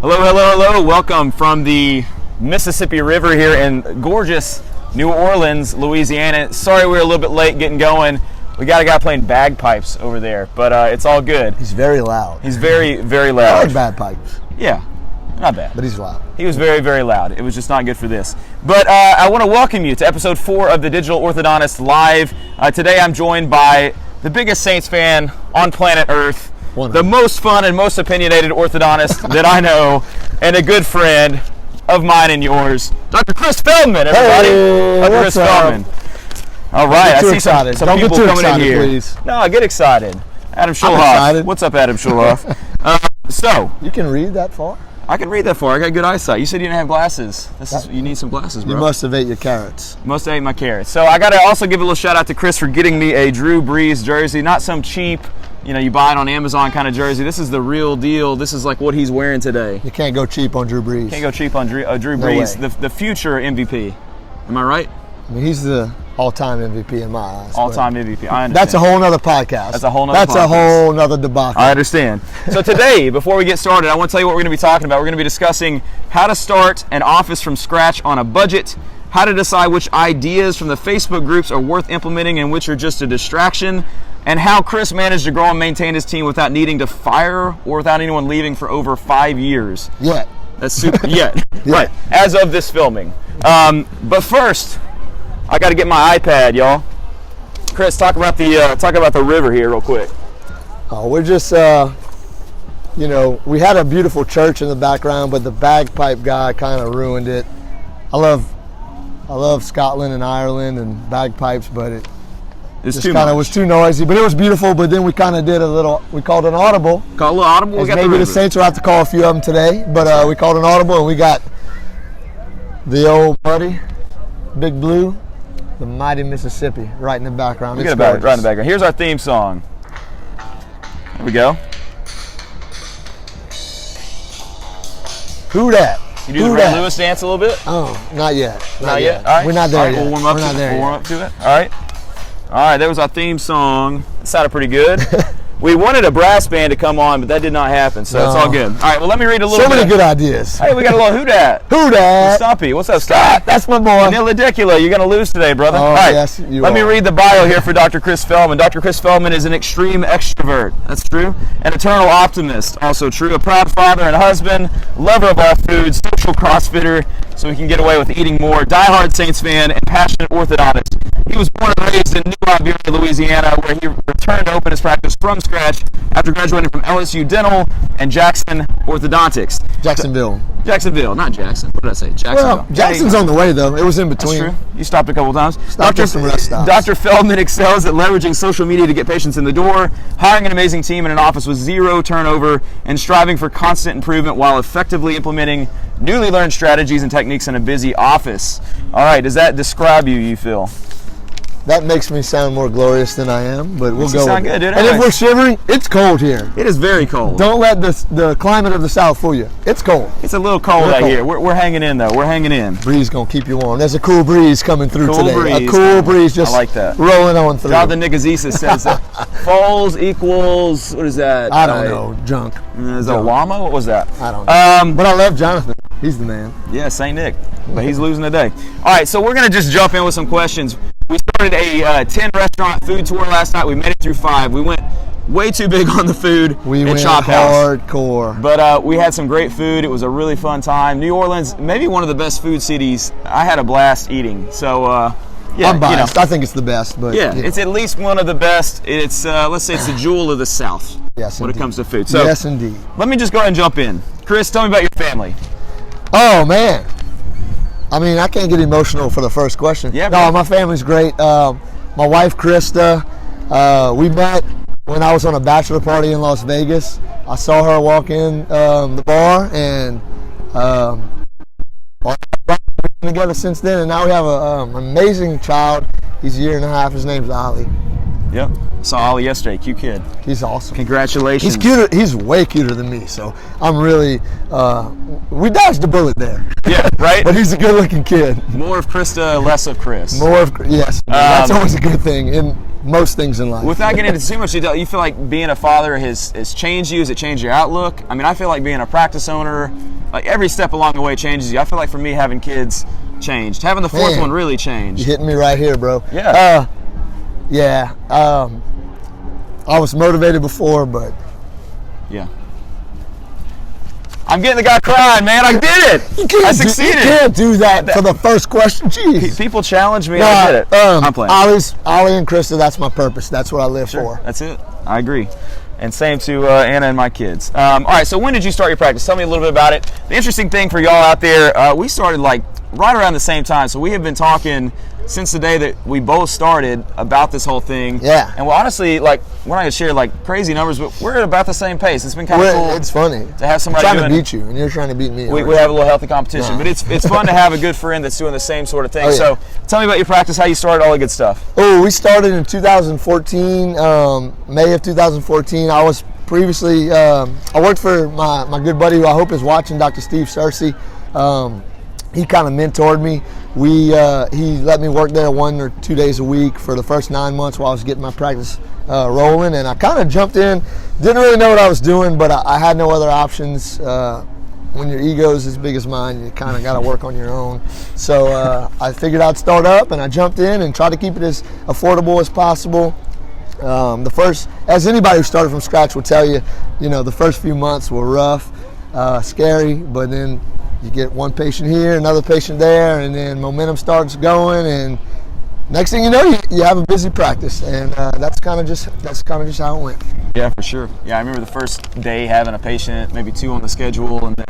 Hello, hello, hello. Welcome from the Mississippi River here in gorgeous New Orleans, Louisiana. Sorry we're a little bit late getting going. We got a guy playing bagpipes over there, but it's all good. He's very loud. He's very, very loud. I like bagpipes. Yeah, not bad. But he's loud. He was very, very loud. It was just not good for this. But I want to welcome you to episode 4 of the Digital Orthodontist Live. Today I'm joined by the biggest Saints fan on planet Earth, the most fun and most opinionated orthodontist that I know, and a good friend of mine and yours, Dr. Chris Feldman, everybody. Hey, Dr. Chris Feldman. All right, I see some people coming in here. Please. No, get excited. Adam Schulhoff. What's up, Adam Schulhoff? So you can read that far? I can read that far. I got good eyesight. You said you didn't have glasses. You need some glasses, bro. You must have ate your carrots. Must have ate my carrots. So I got to also give a little shout out to Chris for getting me a Drew Brees jersey. Not some cheap, you buy it on Amazon kind of jersey. This is the real deal. This is like what he's wearing today. You can't go cheap on Drew Brees. Can't go cheap on Drew Brees, the future MVP. Am I right? I mean, he's the all-time MVP in my eyes. All-time MVP. I understand. That's a whole nother podcast. That's a whole nother That's podcast. a whole nother debacle. I understand. So today, before we get started, I want to tell you what we're going to be talking about. We're going to be discussing how to start an office from scratch on a budget, how to decide which ideas from the Facebook groups are worth implementing and which are just a distraction, and how Chris managed to grow and maintain his team without needing to fire or without anyone leaving for over 5 years. Yet. That's super. Yet. Right. As of this filming. But first, I got to get my iPad, y'all. Chris, talk about the river here real quick. We're just, we had a beautiful church in the background, but the bagpipe guy kind of ruined it. I love Scotland and Ireland and bagpipes, but it was too noisy. But it was beautiful. But then we kind of did we called an audible. Call a little audible. We got maybe the Saints will have to call a few of them today. But we called an audible, and we got the old buddy, Big Blue, the mighty Mississippi, right in the background. Forget about it, right in the background. Here's our theme song. There we go. Who dat? You do the Ray Lewis dance a little bit? Oh, not yet. Not yet? All right. We're not there yet. We'll warm up to it. All right. All right, there was our theme song. It sounded pretty good. We wanted a brass band to come on, but that did not happen, so it's all good. All right, well, let me read a little bit. So many good ideas. Hey, we got a little who dat. Who dat? Stumpy. What's up, Scott? That's my boy. Nilidicula, you're going to lose today, brother. Oh, all right, yes, you Let are. me read the bio here for Dr. Chris Feldman. Dr. Chris Feldman is an extreme extrovert. That's true. An eternal optimist. Also true. A proud father and husband. Lover of all foods. Social crossfitter, so he can get away with eating more. Diehard Saints fan and passionate orthodontist. He was born and raised in New Iberia, Louisiana, where he returned to open his practice from scratch after graduating from LSU Dental and Jackson Orthodontics. Jacksonville, not Jackson. What did I say? Jacksonville. Well, Jackson's on the way, though. It was in between. That's true. You stopped a couple times. Dr. Dr. Feldman excels at leveraging social media to get patients in the door, hiring an amazing team in an office with zero turnover, and striving for constant improvement while effectively implementing newly learned strategies and techniques in a busy office. All right, does that describe you feel? That makes me sound more glorious than I am, but we'll go. Sound good, dude. And if we're shivering, it's cold here. It is very cold. Don't let the climate of the South fool you. It's cold. It's a little cold out here. We're hanging in, though. We're hanging in. Breeze gonna keep you warm. There's a cool breeze coming through today. A cool breeze just I like that. rolling on through. God the Nigazisa says that falls equals, what is that? I don't know. Junk. Is that llama? What was that? I don't know. But I love Jonathan. He's the man. Yeah, St. Nick. But he's losing today. All right, so we're going to just jump in with some questions. We started a 10-restaurant food tour last night. We made it through 5. We went way too big on the food. We went Chop House. Hardcore. But we had some great food. It was a really fun time. New Orleans, maybe one of the best food cities. I had a blast eating. So, yeah. I'm biased. I think it's the best. But yeah, it's at least one of the best. It's let's say it's the jewel of the South. Yes, when indeed. It comes to food. So, yes, indeed. Let me just go ahead and jump in. Chris, tell me about your family. Oh, man. I mean, I can't get emotional for the first question. Yeah, no, my family's great. My wife, Krista, we met when I was on a bachelor party in Las Vegas. I saw her walk in the bar, and we've been together since then. And now we have an amazing child. He's a year and a half. His name's Ollie. Yep. Saw Ollie yesterday. Cute kid. He's awesome. Congratulations. He's cuter. He's way cuter than me. So I'm really. We dodged a bullet there. Yeah. Right. But he's a good-looking kid. More of Krista, less of Chris. Yes. That's always a good thing in most things in life. Without getting into too much detail, you feel like being a father has changed you? Has it changed your outlook? I mean, I feel like being a practice owner like every step along the way changes you. I feel like for me, having kids changed. Having the fourth one really changed. You're hitting me right here, bro. Yeah. I was motivated before, but yeah. I'm getting the guy crying, man. I did it. I succeeded. You can't do that for the first question. Jeez. People challenge me. I did it. I'm playing. Ollie and Krista, that's my purpose. That's what I live for. That's it. I agree. And same to Anna and my kids. All right, so when did you start your practice? Tell me a little bit about it. The interesting thing for y'all out there, we started like right around the same time. So we have been talking since the day that we both started about this whole thing. Yeah. And we're honestly, like, we're not going to share like crazy numbers, but we're at about the same pace. It's been kind of cool. It's funny to have somebody I'm trying to beat you, and you're trying to beat me. We have a little healthy competition, but it's fun to have a good friend that's doing the same sort of thing. Oh, yeah. So tell me about your practice, how you started, all the good stuff. Oh, we started in 2014, May of 2014. I was previously, I worked for my good buddy who I hope is watching, Dr. Steve Searcy. He kind of mentored me. He let me work there 1 or 2 days a week for the first 9 months while I was getting my practice rolling, and I kind of jumped in. Didn't really know what I was doing, but I had no other options. When your ego's as big as mine, you kind of got to work on your own. So I figured I'd start up, and I jumped in and tried to keep it as affordable as possible. As anybody who started from scratch will tell you, the first few months were rough, scary, but then you get one patient here, another patient there, and then momentum starts going, and next thing you know, you have a busy practice, and that's kind of just how it went. Yeah, for sure. Yeah, I remember the first day having a patient, maybe 2 on the schedule, and then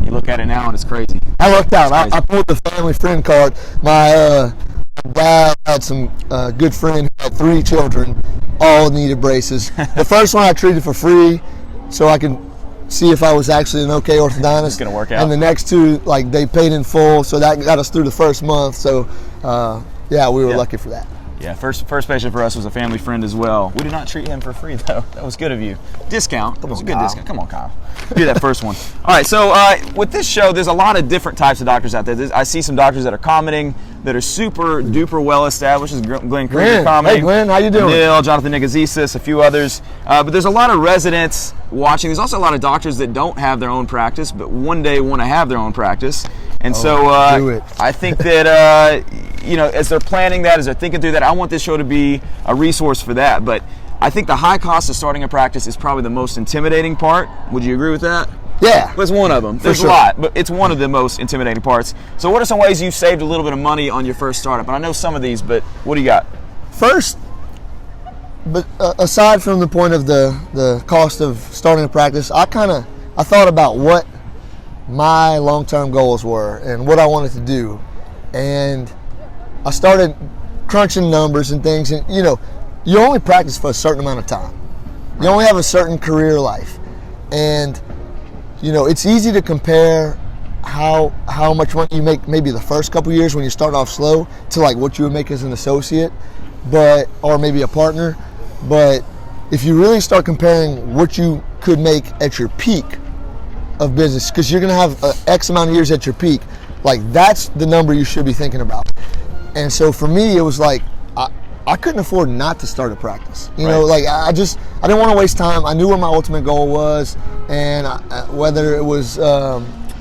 you look at it now and it's crazy. I lucked out. I pulled the family friend card. My dad had some good friend who had 3 children, all needed braces. The first one I treated for free, so I can see if I was actually an okay orthodontist. It's gonna work out. And the next 2, like, they paid in full, so that got us through the first month. So, we were lucky for that. Yeah, first patient for us was a family friend as well. We did not treat him for free though. That was good of you. Discount. That was a good discount. Come on, Kyle. Do that first one. All right. So with this show, there's a lot of different types of doctors out there. I see some doctors that are commenting that are super duper well established. As Glenn Krieger commenting. Hey Glenn, how you doing? Neil, Jonathan Nigazisas, a few others. But there's a lot of residents watching. There's also a lot of doctors that don't have their own practice, but one day want to have their own practice. And I think that as they're planning that, as they're thinking through that, I want this show to be a resource for that. But I think the high cost of starting a practice is probably the most intimidating part. Would you agree with that? Yeah. It's one of them. There's a lot, but it's one of the most intimidating parts. So what are some ways you saved a little bit of money on your first startup? And I know some of these, but what do you got? First, but aside from the point of the cost of starting a practice, I thought about what my long-term goals were and what I wanted to do. And I started crunching numbers and things, and you only practice for a certain amount of time. You only have a certain career life, and it's easy to compare how much money you make maybe the first couple years when you start off slow to like what you would make as an associate, or maybe a partner. But if you really start comparing what you could make at your peak of business, because you're going to have X amount of years at your peak, like that's the number you should be thinking about. And so for me, it was like I couldn't afford not to start a practice. I didn't want to waste time. I knew what my ultimate goal was, and whether it was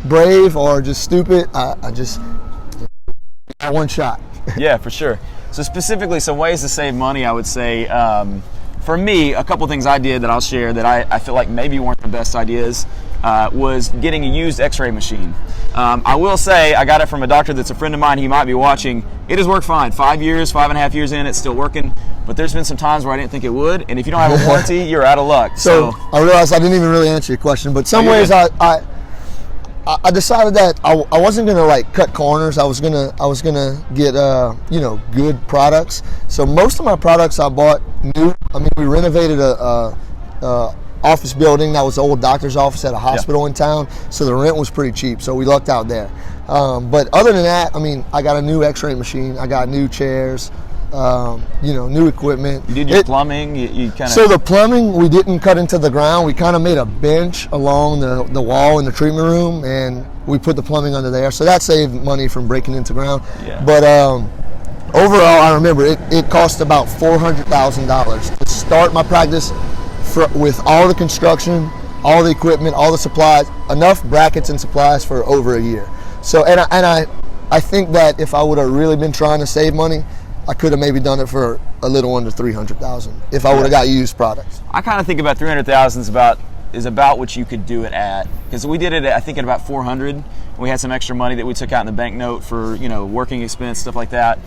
brave or just stupid, I just got one shot. Yeah, for sure. So specifically, some ways to save money, I would say, for me, a couple things I did that I'll share that I feel like maybe weren't the best ideas was getting a used x-ray machine. I will say I got it from a doctor that's a friend of mine. He might be watching. It has worked fine. 5.5 years in, it's still working. But there's been some times where I didn't think it would. And if you don't have a warranty, you're out of luck. So I realized I didn't even really answer your question. But some ways I decided that I wasn't gonna like cut corners. I was gonna get good products. So most of my products I bought new. I mean, we renovated a office building that was the old doctor's office at a hospital in town, so the rent was pretty cheap, so we lucked out there. But other than that, I mean, I got a new x-ray machine, I got new chairs, new equipment. You did your plumbing? You kind of... So the plumbing, we didn't cut into the ground. We kind of made a bench along the wall in the treatment room, and we put the plumbing under there, so that saved money from breaking into ground. Yeah. But overall, I remember it cost about $400,000 to start my practice with all the construction, all the equipment, all the supplies, enough brackets and supplies for over a year. So, and I think that if I would have really been trying to save money, I could have maybe done it for a little under $300,000 if I would have got used products. I kind of think about $300,000 is about what you could do it at, because we did it I think at about $400. We had some extra money that we took out in the bank note for working expense, stuff like that.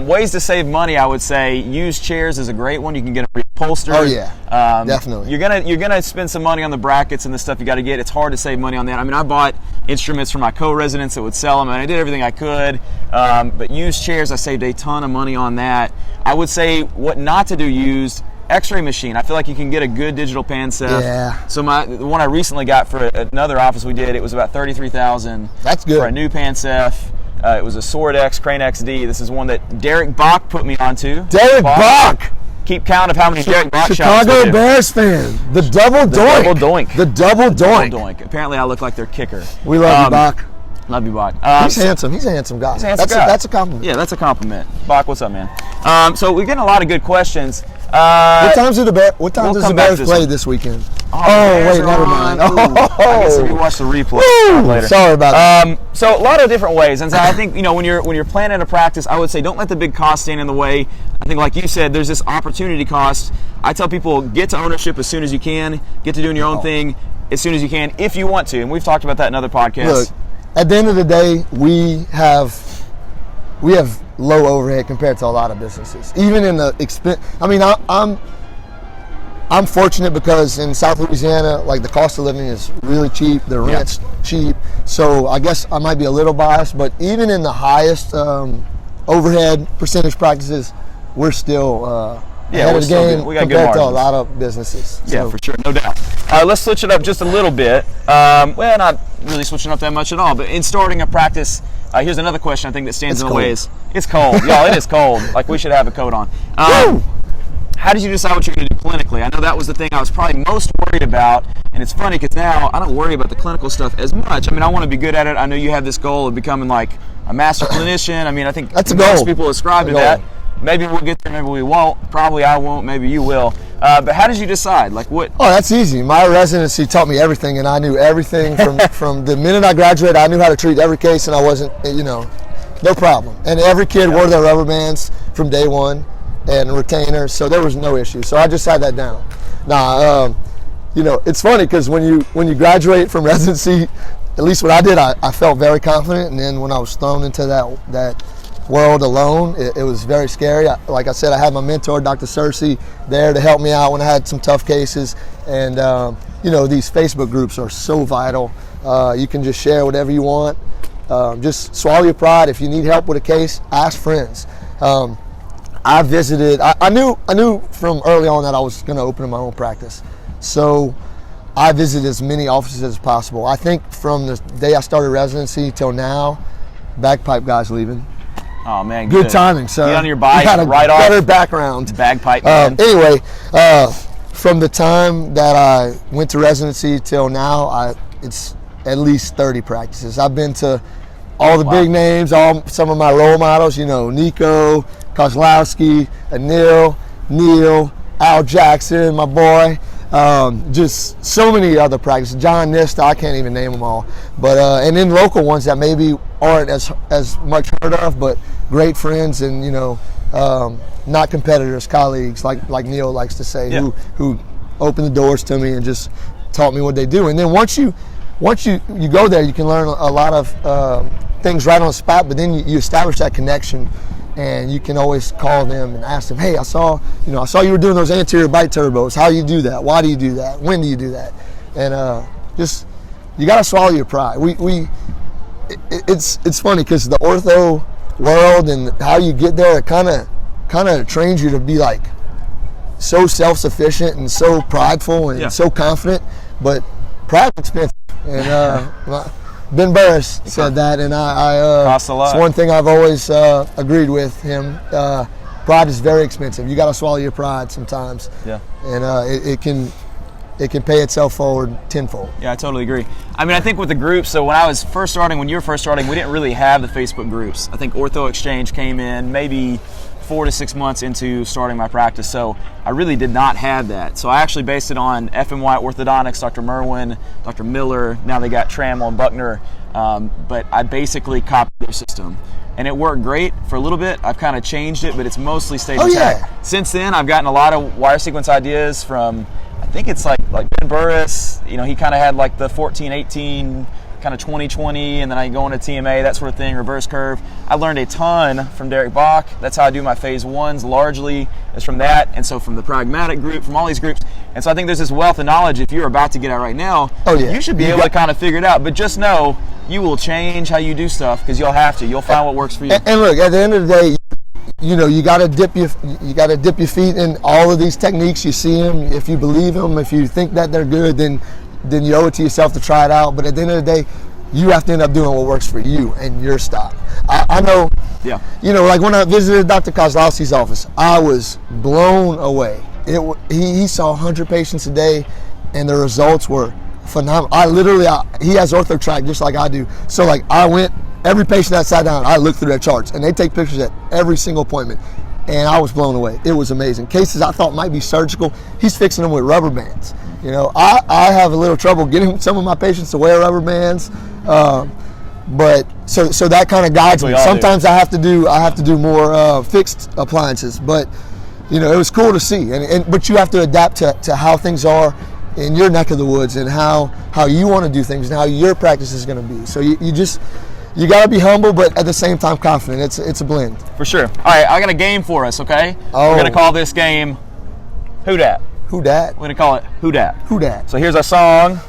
Ways to save money, I would say used chairs is a great one. You can get them reupholstered. Oh yeah, definitely. You're gonna spend some money on the brackets and the stuff you got to get. It's hard to save money on that. I mean, I bought instruments for my co-residents that would sell them, and I did everything I could. But used chairs, I saved a ton of money on that. I would say what not to do used. X-ray machine. I feel like you can get a good digital pan-ceph. Yeah. So the one I recently got for another office we did, it was about $33,000. That's good. For a new pan-ceph. It was a Sword X Crane XD. This is one that Derek Bach put me onto. Derek Bach! Keep count of how many Derek Bach shots Chicago Bears fan. The double doink. The double doink. Apparently I look like their kicker. We love you, Bach. Love you, Bach. He's handsome. He's a handsome guy. He's a handsome guy. That's a compliment. Yeah, that's a compliment. Bach, what's up, man? So we're getting a lot of good questions. What time does the Bears play this weekend? Wait, never mind. I guess if you watch the replay later. Sorry about that. So a lot of different ways, and so I think when you're planning a practice, I would say don't let the big cost stand in the way. I think, like you said, there's this opportunity cost. I tell people get to ownership as soon as you can, get to doing your own thing as soon as you can, if you want to, and we've talked about that in other podcasts. Look, at the end of the day, we have low overhead compared to a lot of businesses. Even in the expense, I mean, I'm fortunate because in South Louisiana, like the cost of living is really cheap, the rent's cheap. So I guess I might be a little biased, but even in the highest overhead percentage practices, we're still ahead of the game compared to a lot of businesses. Yeah, for sure, no doubt. Let's switch it up just a little bit. Well, not really switching up that much at all, but in starting a practice, here's another question I think that stands in the way is, it's cold. Y'all, it is cold. Like, we should have a coat on. How did you decide what you're going to do clinically? I know that was the thing I was probably most worried about, and it's funny because now I don't worry about the clinical stuff as much. I mean, I want to be good at it. I know you have this goal of becoming like a master clinician. I mean, I think that's most people ascribe to that. Maybe we'll get there, maybe we won't. Probably I won't, maybe you will. But how did you decide? Like, what? Oh, that's easy. My residency taught me everything, and I knew everything from the minute I graduated. I knew how to treat every case, and I wasn't, no problem. And every kid wore their rubber bands from day one and retainers, so there was no issue. So I just had that down. It's funny because when you graduate from residency, at least what I did, I felt very confident, and then when I was thrown into that world alone, it was very scary. Like I said, I had my mentor, Dr. Cersei, there to help me out when I had some tough cases. And these Facebook groups are so vital. You can just share whatever you want. Just swallow your pride. If you need help with a case, ask friends. I visited. I knew from early on that I was going to open my own practice, so I visited as many offices as possible. I think from the day I started residency till now, bagpipe guys leaving. Oh man, good timing, sir. Get on your bike, got a right off. Better background. Bagpipe man. Anyway, from the time that I went to residency till now, it's at least 30 practices. I've been to all the big names, some of my role models. Nico, Kozlowski, Anil, Neil, Al Jackson, my boy. Just so many other practices. John Nista, I can't even name them all. But and then local ones that maybe aren't as much heard of, but great friends and not competitors, colleagues, like Neil likes to say, who opened the doors to me and just taught me what they do. And then once you go there, you can learn a lot of things right on the spot. But then you establish that connection. And you can always call them and ask them, hey, I saw you were doing those anterior bite turbos. How do you do that? Why do you do that? When do you do that? And you got to swallow your pride. It's funny because the ortho world and how you get there, it kind of trains you to be like so self-sufficient and so prideful and so confident. But pride is expensive. And Ben Burris said that, and costs a lot. It's one thing I've always agreed with him. Pride is very expensive. You got to swallow your pride sometimes. Yeah. And it can pay itself forward tenfold. Yeah, I totally agree. I mean, I think with the groups, so when you were first starting, we didn't really have the Facebook groups. I think Ortho Exchange came in maybe 4 to 6 months into starting my practice, so I really did not have that. So I actually based it on FMY Orthodontics, Dr. Merwin, Dr. Miller, now they got Trammell and Buckner, but I basically copied their system. And it worked great for a little bit. I've kind of changed it, but it's mostly stayed intact. Yeah. Since then, I've gotten a lot of wire sequence ideas from, I think it's like Ben Burris, you know, he kind of had like the 14-18, kind of 20-20, and then I go into TMA, that sort of thing, reverse curve. I learned a ton from Derek Bach. That's how I do my phase ones largely, is from that, and so from the pragmatic group, from all these groups. And so I think there's this wealth of knowledge. If you're about to get out right now, you should be able to kind of figure it out. But just know you will change how you do stuff because you'll have to. You'll find what works for you. And look, at the end of the day, you know, you got to dip your feet in all of these techniques. You see them, if you believe them, if you think that they're good, then you owe it to yourself to try it out. But at the end of the day, you have to end up doing what works for you and your style. I know, you know, like when I visited Dr. Kozlowski's office, I was blown away. He saw 100 patients a day, and the results were phenomenal. He has OrthoTrack just like I do. So like I went, every patient that sat down, I looked through their charts, and they take pictures at every single appointment. And I was blown away. It was amazing. Cases I thought might be surgical, he's fixing them with rubber bands. You know, I have a little trouble getting some of my patients to wear rubber bands, but so that kind of guides me. Sometimes I have to do more fixed appliances, but you know, it was cool to see. But you have to adapt to how things are in your neck of the woods and how you want to do things and how your practice is going to be. So you got to be humble, but at the same time confident. It's a blend. For sure. All right, I got a game for us, okay? We're going to call this game Who Dat? Who Dat? We're going to call it Who Dat. Who Dat? So here's our song.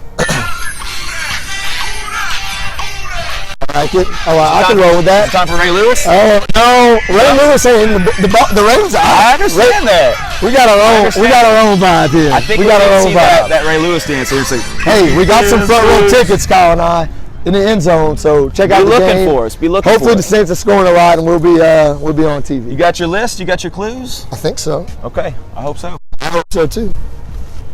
I can roll with that. Time for Ray Lewis? Oh no, Ray Lewis ain't the Ravens. I understand that. We got our own vibe here. I think we got our own vibe. That Ray Lewis dance. Hey, we got some front row tickets, Kyle and I, in the end zone. So check out the game. Be looking for us. Hopefully the Saints are scoring a lot, and we'll be on TV. You got your list? You got your clues? I think so. Okay, I hope so. I hope so too.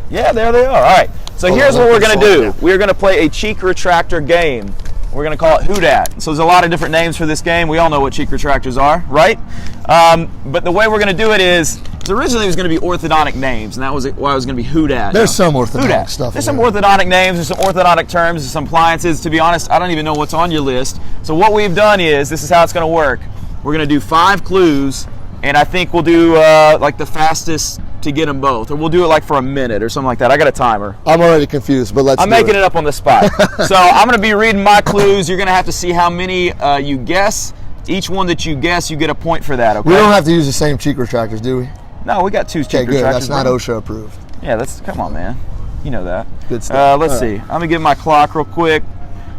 Yeah, there they are. All right. So here's what we're gonna do. We're gonna play a cheek retractor game. We're going to call it Who Dat. So there's a lot of different names for this game. We all know what cheek retractors are, right? But the way we're going to do it is originally it was going to be orthodontic names, and that was why it was going to be Who Dat. There's some orthodontic stuff. There's some orthodontic names, there's some orthodontic terms, there's some appliances. To be honest, I don't even know what's on your list. So what we've done is, this is how it's going to work. We're going to do 5 clues, and I think we'll do like the fastest to get them both, or we'll do it like for a minute or something like that. I got a timer. I'm already confused, but I'm making it up on the spot. So I'm going to be reading my clues. You're going to have to see how many you guess. Each one that you guess, you get a point for that. Okay. We don't have to use the same cheek retractors, do we? No, we got 2 cheek retractors. Good. That's not OSHA approved. Yeah, come on, man. You know that. Good stuff. Let's see. I'm gonna get my clock real quick.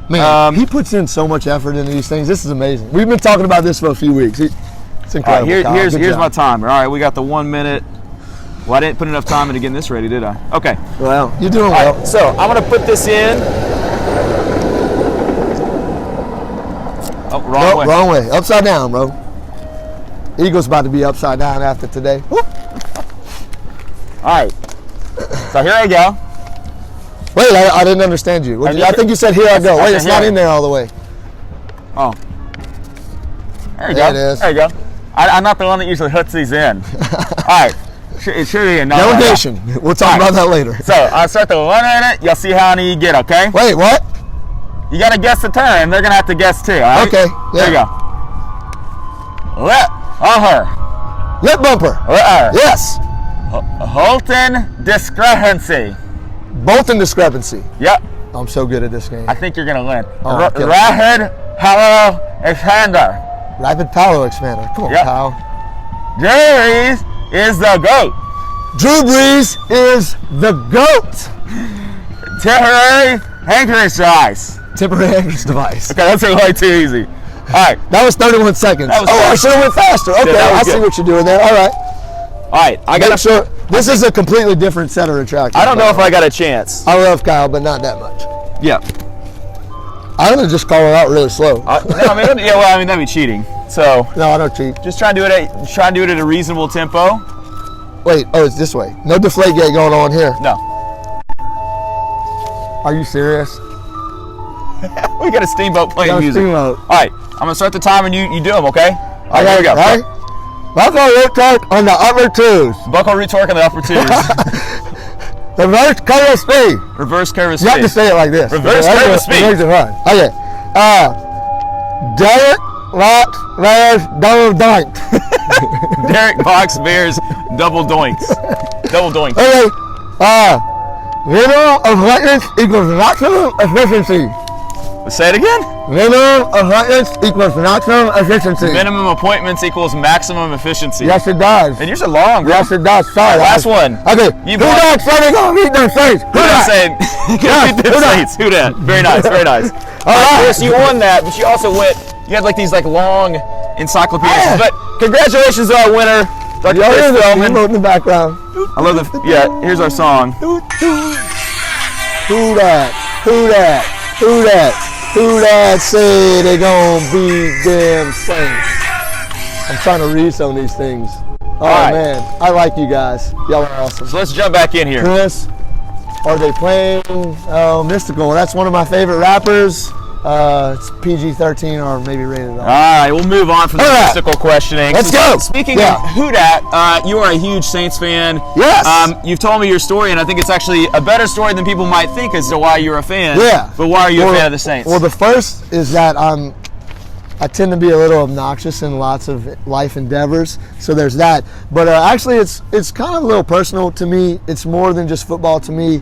Man, he puts in so much effort into these things. This is amazing. We've been talking about this for a few weeks. It's incredible. Here's my timer. All right, we got the 1 minute. Well, I didn't put enough time into getting this ready, did I? Okay. Well, you're doing well. Right, so I'm gonna put this in. Oh, wrong way. Wrong way. Upside down, bro. Eagle's about to be upside down after today. Whoop. All right. So here I go. Wait, I didn't understand you. I think you said here I go. Wait, it's not in there all the way. Oh. There you go. It is. There you go. I'm not the one that usually hooks these in. All right. It should be a no. Delegation. We'll talk about that later. So I'll start the 1 minute. You'll see how many you get, okay? Wait, what? You got to guess the term. They're going to have to guess too, all right? Okay. Yeah. There you go. Lip. Her. Lip bumper. Yes. Holton discrepancy. Bolton discrepancy. Yep. I'm so good at this game. I think you're going to win. Rapid palo expander. Rapid palo expander. Come on, Kyle. Drew Brees is the GOAT. Drew Brees is the GOAT. Temporary handkerchief device. Temporary handkerchief device. Okay, that's way too easy. All right. That was 31 seconds. I should have went faster. Okay, I see what you're doing there. All right. All right, I got to sure. This is a completely different set of retractors. I don't know if I got a chance. I love Kyle, but not that much. Yeah. I'm gonna just call it out really slow. That'd be cheating. So no, I don't cheat. Just try and do it at a reasonable tempo. Wait, it's this way. No deflate gate going on here. No. Are you serious? We got a steamboat playing music. Steamboat. All right, I'm gonna start the timer and you do them, okay? All right, here we go. Right? Buckle root torque on the upper twos. Buckle root torque on the upper twos. Reverse curve of speed. Reverse curve of You speed. have to say it like this. Reverse curve of speed. Okay. Derek Box Bears double doinked. Derek Box Bears double doinks. Double doinks. Okay. Minimum of maintenance equals maximum efficiency. Say it again. Minimum of maintenance equals maximum efficiency. Minimum appointments equals maximum efficiency. Yes, it does. And yours are long, bro. Yes, it does. Sorry. Last one. Okay. You Who that said they gonna beat them Saints? Who that said? Beat them Saints. Who that? Very nice. Very nice. All right, Chris, you won that, but you also went. You had like these like long encyclopedias. But congratulations to our winner, Dr. Chris Feldman. In the background. I love the. Yeah. Here's our song. Who that? Who that? Who that? Who that say they gonna beat them Saints? I'm trying to read some of these things. Oh right. Man, I like you guys. Y'all are awesome. So let's jump back in here. Chris, are they playing Mystical? That's one of my favorite rappers. It's PG-13 or maybe rated R. All right, we'll move on from the mystical questioning. Let's go. Speaking of who dat, you are a huge Saints fan. Yes. You've told me your story, and I think it's actually a better story than people might think as to why you're a fan. Yeah. But why are you a fan of the Saints? Well, the first is that I tend to be a little obnoxious in lots of life endeavors, so there's that. But actually, it's kind of a little personal to me. It's more than just football to me.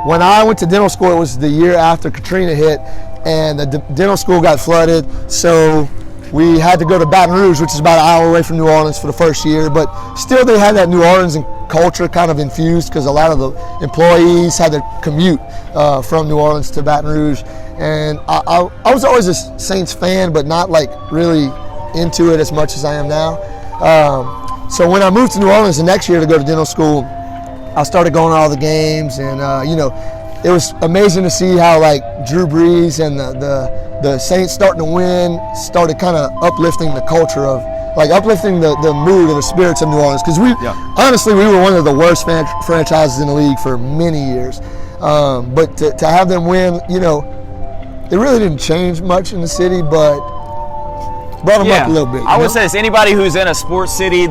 When I went to dental school, it was the year after Katrina hit, and the dental school got flooded, so we had to go to Baton Rouge, which is about an hour away from New Orleans for the first year, but still they had that New Orleans culture kind of infused because a lot of the employees had to commute from New Orleans to Baton Rouge. And I was always a Saints fan, but not like really into it as much as I am now. So when I moved to New Orleans the next year to go to dental school, I started going to all the games, and it was amazing to see how like Drew Brees and the Saints starting to win started kind of uplifting the culture of uplifting the mood and the spirits of New Orleans, because honestly we were one of the worst franchises in the league for many years, but to have them win, it really didn't change much in the city, but brought them up a little bit. I would say this: anybody who's in a sports city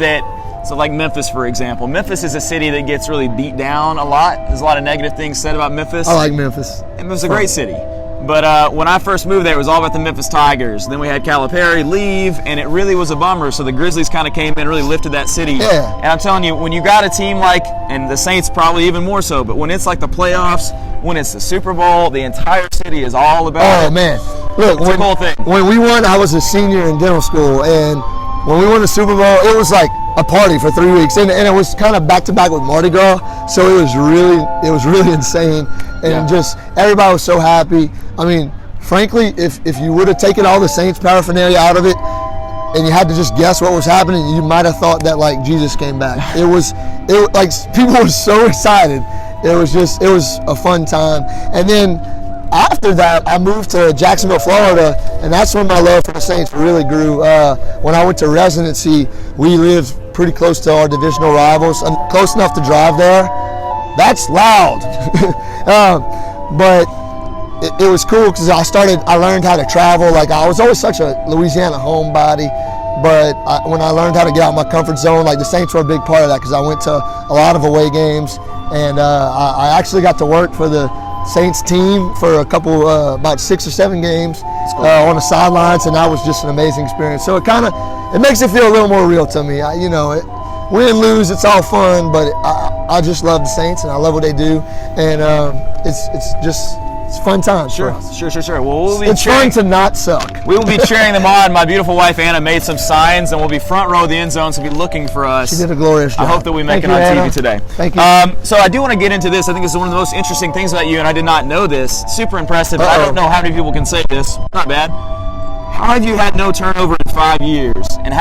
so like Memphis, for example. Memphis is a city that gets really beat down a lot. There's a lot of negative things said about Memphis. I like Memphis. And Memphis is a great city. But when I first moved there, it was all about the Memphis Tigers. Then we had Calipari leave, and it really was a bummer. So the Grizzlies kind of came in and really lifted that city. Yeah. And I'm telling you, when you got a team and the Saints probably even more so, but when it's like the playoffs, when it's the Super Bowl, the entire city is all about it. Oh, man. Look, it's a cool thing. When we won, I was a senior in dental school, and when we won the Super Bowl, it was like a party for 3 weeks, and it was kind of back to back with Mardi Gras, so it was really insane, and just everybody was so happy. I mean, frankly, if you would have taken all the Saints paraphernalia out of it, and you had to just guess what was happening, you might have thought that like Jesus came back. It was like people were so excited. It was a fun time, and then after that, I moved to Jacksonville, Florida, and that's when my love for the Saints really grew. When I went to residency, we lived pretty close to our divisional rivals, close enough to drive there. That's loud. But it was cool because I learned how to travel. Like, I was always such a Louisiana homebody, but when I learned how to get out of my comfort zone, like the Saints were a big part of that because I went to a lot of away games, and I actually got to work for the Saints team for a couple, about 6 or 7 games on the sidelines, and that was just an amazing experience. So it makes it feel a little more real to me. Win, lose, it's all fun, but I just love the Saints, and I love what they do, and it's fun times for us. Sure. Well, it's fun to not suck. We will be cheering them on. My beautiful wife Anna made some signs, and we'll be front row of the end zone, so be looking for us. She did a glorious job. I hope that we make it on TV today. Thank you. So I do want to get into this. I think it's one of the most interesting things about you, and I did not know this. Super impressive. I don't know how many people can say this. Not bad. How have you had no turnover in 5 years? And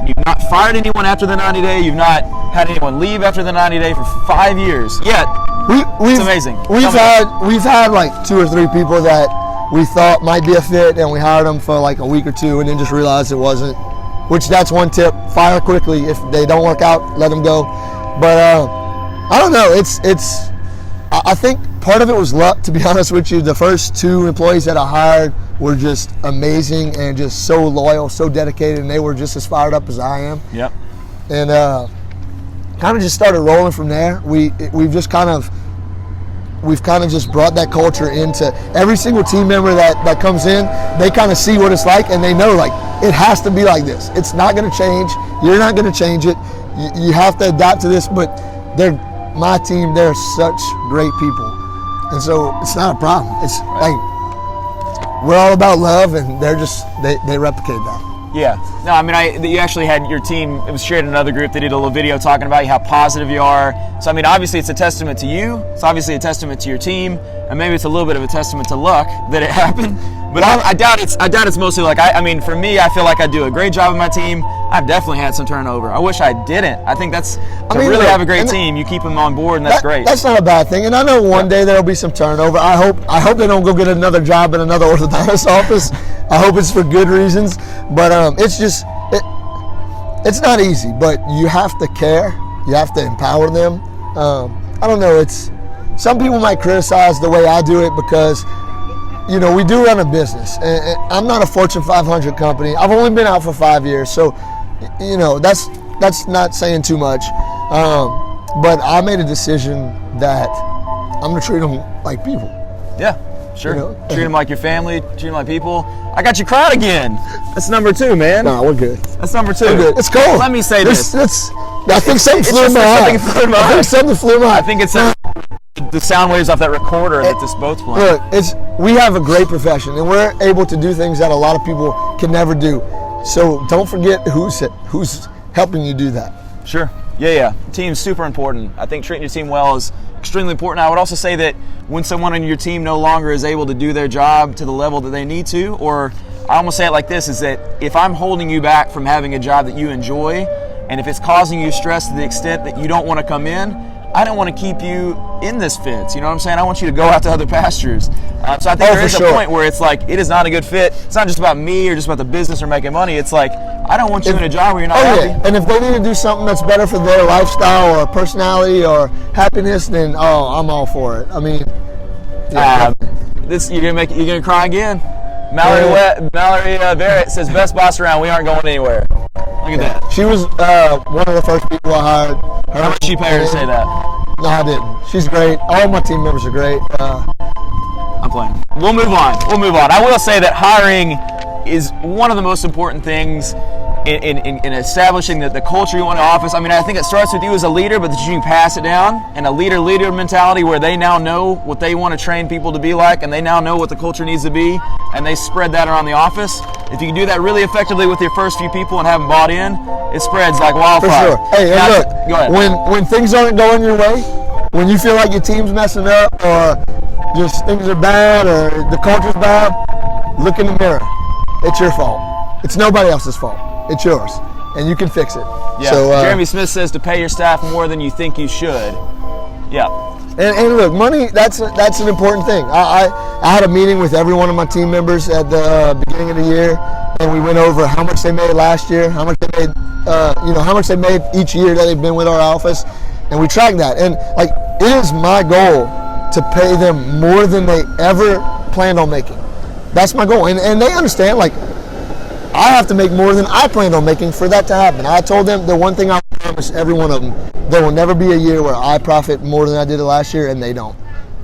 you've not fired anyone after the 90 day? You've not had anyone leave after the 90 day for 5 years? Yet, it's amazing. We've had like 2 or 3 people that we thought might be a fit, and we hired them for like a week or 2, and then just realized it wasn't. Which that's one tip: fire quickly. If they don't work out, let them go. But I don't know. I think part of it was luck, to be honest with you. The first 2 employees that I hired were just amazing and just so loyal, so dedicated, and they were just as fired up as I am. Yep. And kind of just started rolling from there. We've kind of just brought that culture into every single team member that comes in. They kind of see what it's like, and they know, like, it has to be like this. It's not going to change. You're not going to change it. You have to adapt to this, but my team, they're such great people. And so it's not a problem. It's like, we're all about love, and they replicate that. Yeah. No, I mean, you actually had your team, it was shared in another group. They did a little video talking about how positive you are. So, I mean, obviously it's a testament to you. It's obviously a testament to your team. And maybe it's a little bit of a testament to luck that it happened. But I doubt it's mostly luck. I mean, for me, I feel like I do a great job with my team. I've definitely had some turnover. I wish I didn't. I think really have a great team. You keep them on board, and that's great. That's not a bad thing. And I know one day there'll be some turnover. I hope they don't go get another job in another orthodontist office. I hope it's for good reasons. But it's not easy. But you have to care. You have to empower them. I don't know. Some people might criticize the way I do it because, you know, we do run a business. And I'm not a Fortune 500 company. I've only been out for 5 years, so, you know, that's not saying too much. But I made a decision that I'm going to treat them like people. Yeah, sure. You know? Treat them like your family, treat them like people. I got you crying again. That's number 2, man. No, we're good. That's number 2. We're good. It's cold. Let me say this. I think something flew in my eye. I think the sound waves off that recorder that this boat's playing. Look, we have a great profession, and we're able to do things that a lot of people can never do. So don't forget who's helping you do that. Sure. Yeah. Team's super important. I think treating your team well is extremely important. I would also say that when someone on your team no longer is able to do their job to the level that they need to, or I almost say it like this, is that if I'm holding you back from having a job that you enjoy, and if it's causing you stress to the extent that you don't want to come in, I don't want to keep you in this fence. You know what I'm saying? I want you to go out to other pastures. So I think there is a point where it's like, it is not a good fit. It's not just about me or just about the business or making money. It's like, I don't want you in a job where you're not happy. Yeah. And if they need to do something that's better for their lifestyle or personality or happiness, then I'm all for it. I mean, you're gonna cry again. Mallory Barrett says, best boss around. We aren't going anywhere. Look at that. She was one of the first people I hired. How much she pay her to say that? No, I didn't. She's great. All my team members are great. I'm playing. We'll move on. I will say that hiring is one of the most important things in establishing the culture you want in the office. I mean, I think it starts with you as a leader, but that you can pass it down, and a leader mentality where they now know what they want to train people to be like, and they now know what the culture needs to be, and they spread that around the office. If you can do that really effectively with your first few people and have them bought in, it spreads like wildfire. For sure. Hey, now, look, go ahead. When things aren't going your way, when you feel like your team's messing up or just things are bad or the culture's bad, look in the mirror. It's your fault. It's nobody else's fault. It's yours, and you can fix it. Yeah. So, Jeremy Smith says to pay your staff more than you think you should. Yeah. And look, money, that's an important thing. I had a meeting with every one of my team members at the beginning of the year, and we went over how much they made last year, how much they made, how much they made each year that they've been with our office, and we tracked that. And like, it is my goal to pay them more than they ever planned on making. That's my goal, and they understand. Like, I have to make more than I planned on making for that to happen. I told them the one thing I promise every one of them: there will never be a year where I profit more than I did last year, and they don't.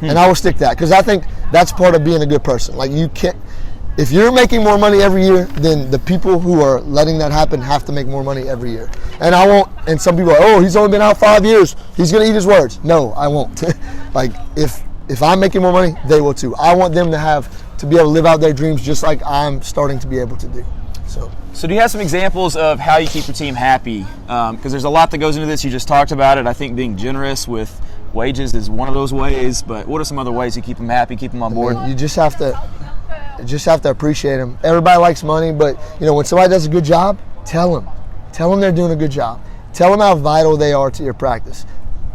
And I will stick to that, because I think that's part of being a good person. Like, you can't, if you're making more money every year, then the people who are letting that happen have to make more money every year. And I won't. And some people are, oh, he's only been out 5 years, he's gonna eat his words. No, I won't. Like, if I'm making more money, they will too. I want them to be able to live out their dreams just like I'm starting to be able to do. So do you have some examples of how you keep your team happy? Because there's a lot that goes into this. You just talked about it. I think being generous with wages is one of those ways. But what are some other ways you keep them happy, keep them on board? You just have to appreciate them. Everybody likes money, but when somebody does a good job, tell them they're doing a good job. Tell them how vital they are to your practice.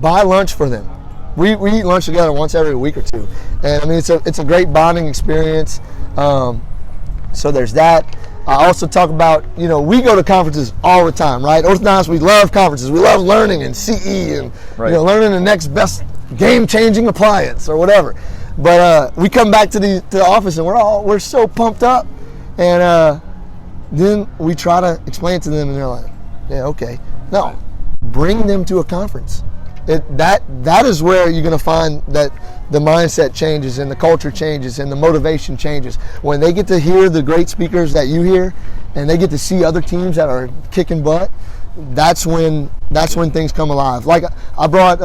Buy lunch for them. We eat lunch together once every week or two, and I mean it's a great bonding experience. So there's that. I also talk about, we go to conferences all the time, right? Orthodontists, we love conferences. We love learning and CE and, learning the next best game-changing appliance or whatever. But we come back to the office and we're so pumped up, and then we try to explain it to them, and they're like, yeah, okay. No, bring them to a conference. That is where you're going to find that the mindset changes and the culture changes and the motivation changes. When they get to hear the great speakers that you hear, and they get to see other teams that are kicking butt, that's when things come alive. Like I brought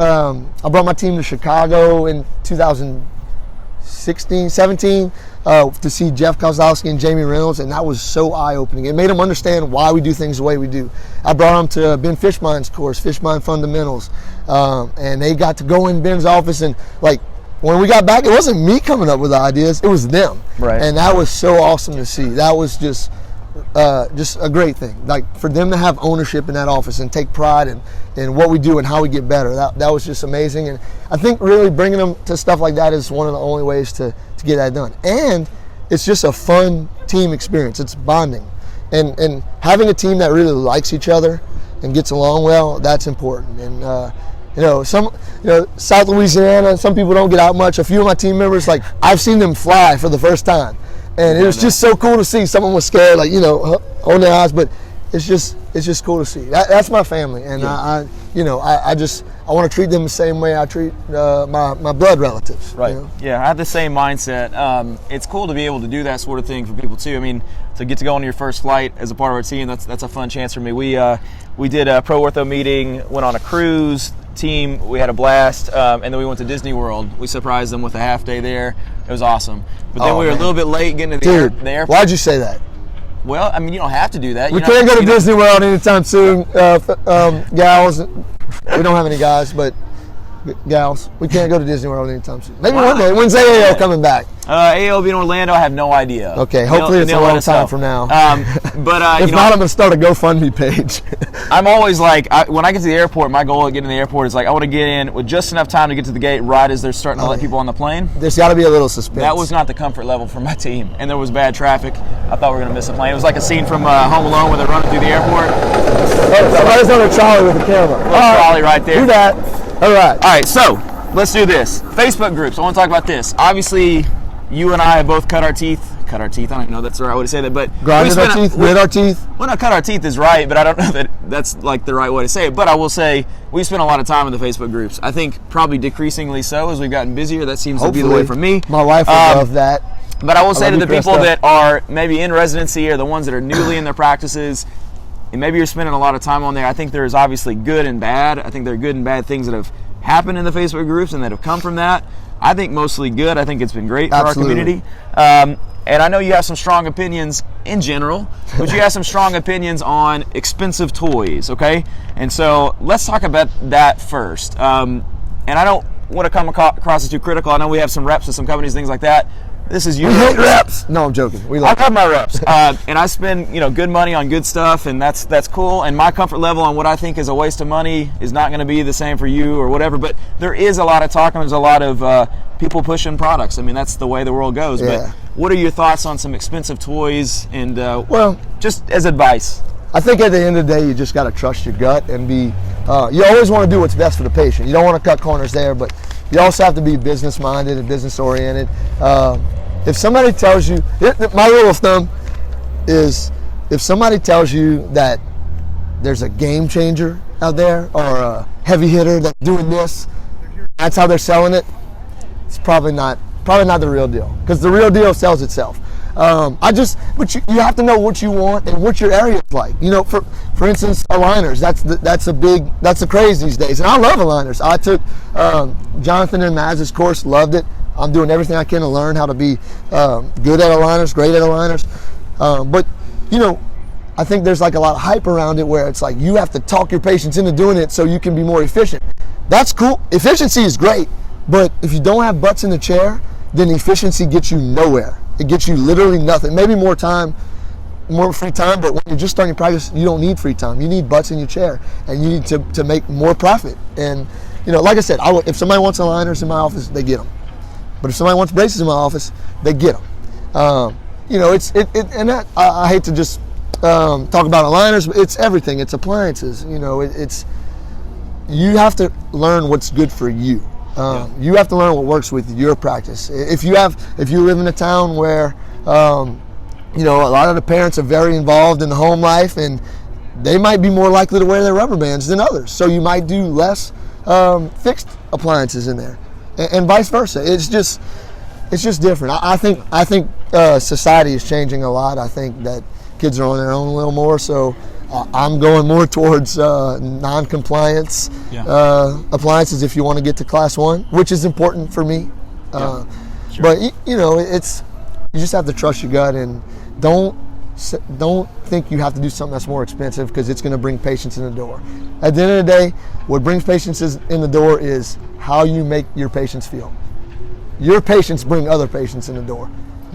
my team to Chicago in 2016, 17 to see Jeff Kozlowski and Jamie Reynolds, and that was so eye-opening. It made them understand why we do things the way we do. I brought them to Ben Fishmine's course, Fishmine Fundamentals, and they got to go in Ben's office, and like when we got back, it wasn't me coming up with the ideas, it was them. Right. And that was so awesome to see. That was just a great thing. Like for them to have ownership in that office and take pride in what we do and how we get better. That was just amazing. And I think really bringing them to stuff like that is one of the only ways to get that done. And it's just a fun team experience. It's bonding. And having a team that really likes each other and gets along well, that's important. And South Louisiana, some people don't get out much. A few of my team members, like I've seen them fly for the first time. And it was just so cool to see. Someone was scared, like, on their eyes, but it's just cool to see. That's my family, and I want to treat them the same way I treat my blood relatives. Right. Yeah, I have the same mindset. It's cool to be able to do that sort of thing for people too. I mean, to get to go on your first flight as a part of our team, that's a fun chance for me. We did a Pro Ortho meeting, went on a cruise team, we had a blast, and then we went to Disney World. We surprised them with a half day there. It was awesome. But then we were a little bit late getting to the airport. Why'd you say that? Well, I mean, you don't have to do that. We can't go to Disney World anytime soon. Gals, we don't have any guys, but gals, we can't go to Disney World anytime soon. Maybe one day. When's AAO coming back? AAO will be in Orlando. I have no idea. Okay, hopefully it's a long time from now. But if not, I'm going to start a GoFundMe page. I'm always like, when I get to the airport, my goal of getting to the airport is like, I want to get in with just enough time to get to the gate right as they're starting to let people on the plane. There's got to be a little suspense. That was not the comfort level for my team, and there was bad traffic. I thought we were going to miss a plane. It was like a scene from Home Alone where they're running through the airport. Somebody's on a trolley with a camera. Trolley right there. Do that. All right, so let's do this. Facebook groups. I want to talk about this. Obviously, you and I have both cut our teeth. I don't even know if that's the right way to say that, but grinded our teeth, grit our teeth. Well, no, cut our teeth is right, but I don't know that that's like the right way to say it. But I will say we spent a lot of time in the Facebook groups. I think probably decreasingly so as we've gotten busier. That seems to be the way for me. My wife would love that. But I will say to the people that are maybe in residency or the ones that are newly in their practices, and maybe you're spending a lot of time on there, I think there is obviously good and bad. I think there are good and bad things that have happened in the Facebook groups and that have come from that. I think mostly good. I think it's been great for our community. And I know you have some strong opinions in general, but you have some strong opinions on expensive toys, okay? And so let's talk about that first. And I don't want to come across as too critical. I know we have some reps with some companies, things like that. This is you. We hate reps. No, I'm joking. We love I love my reps, and I spend good money on good stuff, and that's cool. And my comfort level on what I think is a waste of money is not going to be the same for you or whatever. But there is a lot of talk, and there's a lot of people pushing products. I mean, that's the way the world goes. Yeah. But what are your thoughts on some expensive toys and well, just as advice? I think at the end of the day, you just got to trust your gut and be. You always want to do what's best for the patient. You don't want to cut corners there, but you also have to be business minded and business oriented. If somebody tells you, my rule of thumb is, if somebody tells you that there's a game changer out there or a heavy hitter that's doing this, that's how they're selling it, it's probably not the real deal, because the real deal sells itself. But you have to know what you want and what your area is like. For instance, aligners. That's the craze these days, and I love aligners. I took Jonathan and Maz's course, loved it. I'm doing everything I can to learn how to be good at aligners, great at aligners. But I think there's like a lot of hype around it where it's like you have to talk your patients into doing it so you can be more efficient. That's cool. Efficiency is great, but if you don't have butts in the chair, then efficiency gets you nowhere. It gets you literally nothing. Maybe more time, more free time, but when you're just starting practice, you don't need free time. You need butts in your chair, and you need to make more profit. And like I said, if somebody wants aligners in my office, they get them. But if somebody wants braces in my office, they get them. I hate to just talk about aligners, but it's everything. It's appliances. You have to learn what's good for you. You have to learn what works with your practice. If you live in a town where a lot of the parents are very involved in the home life, and they might be more likely to wear their rubber bands than others. So you might do less fixed appliances in there, and vice versa. It's just different. I think society is changing a lot. I think that kids are on their own a little more. So I'm going more towards non-compliance appliances if you want to get to class 1, which is important for me. Sure. But you just have to trust your gut, and don't think you have to do something that's more expensive because it's going to bring patients in the door. At the end of the day, what brings patients in the door is how you make your patients feel. Your patients bring other patients in the door.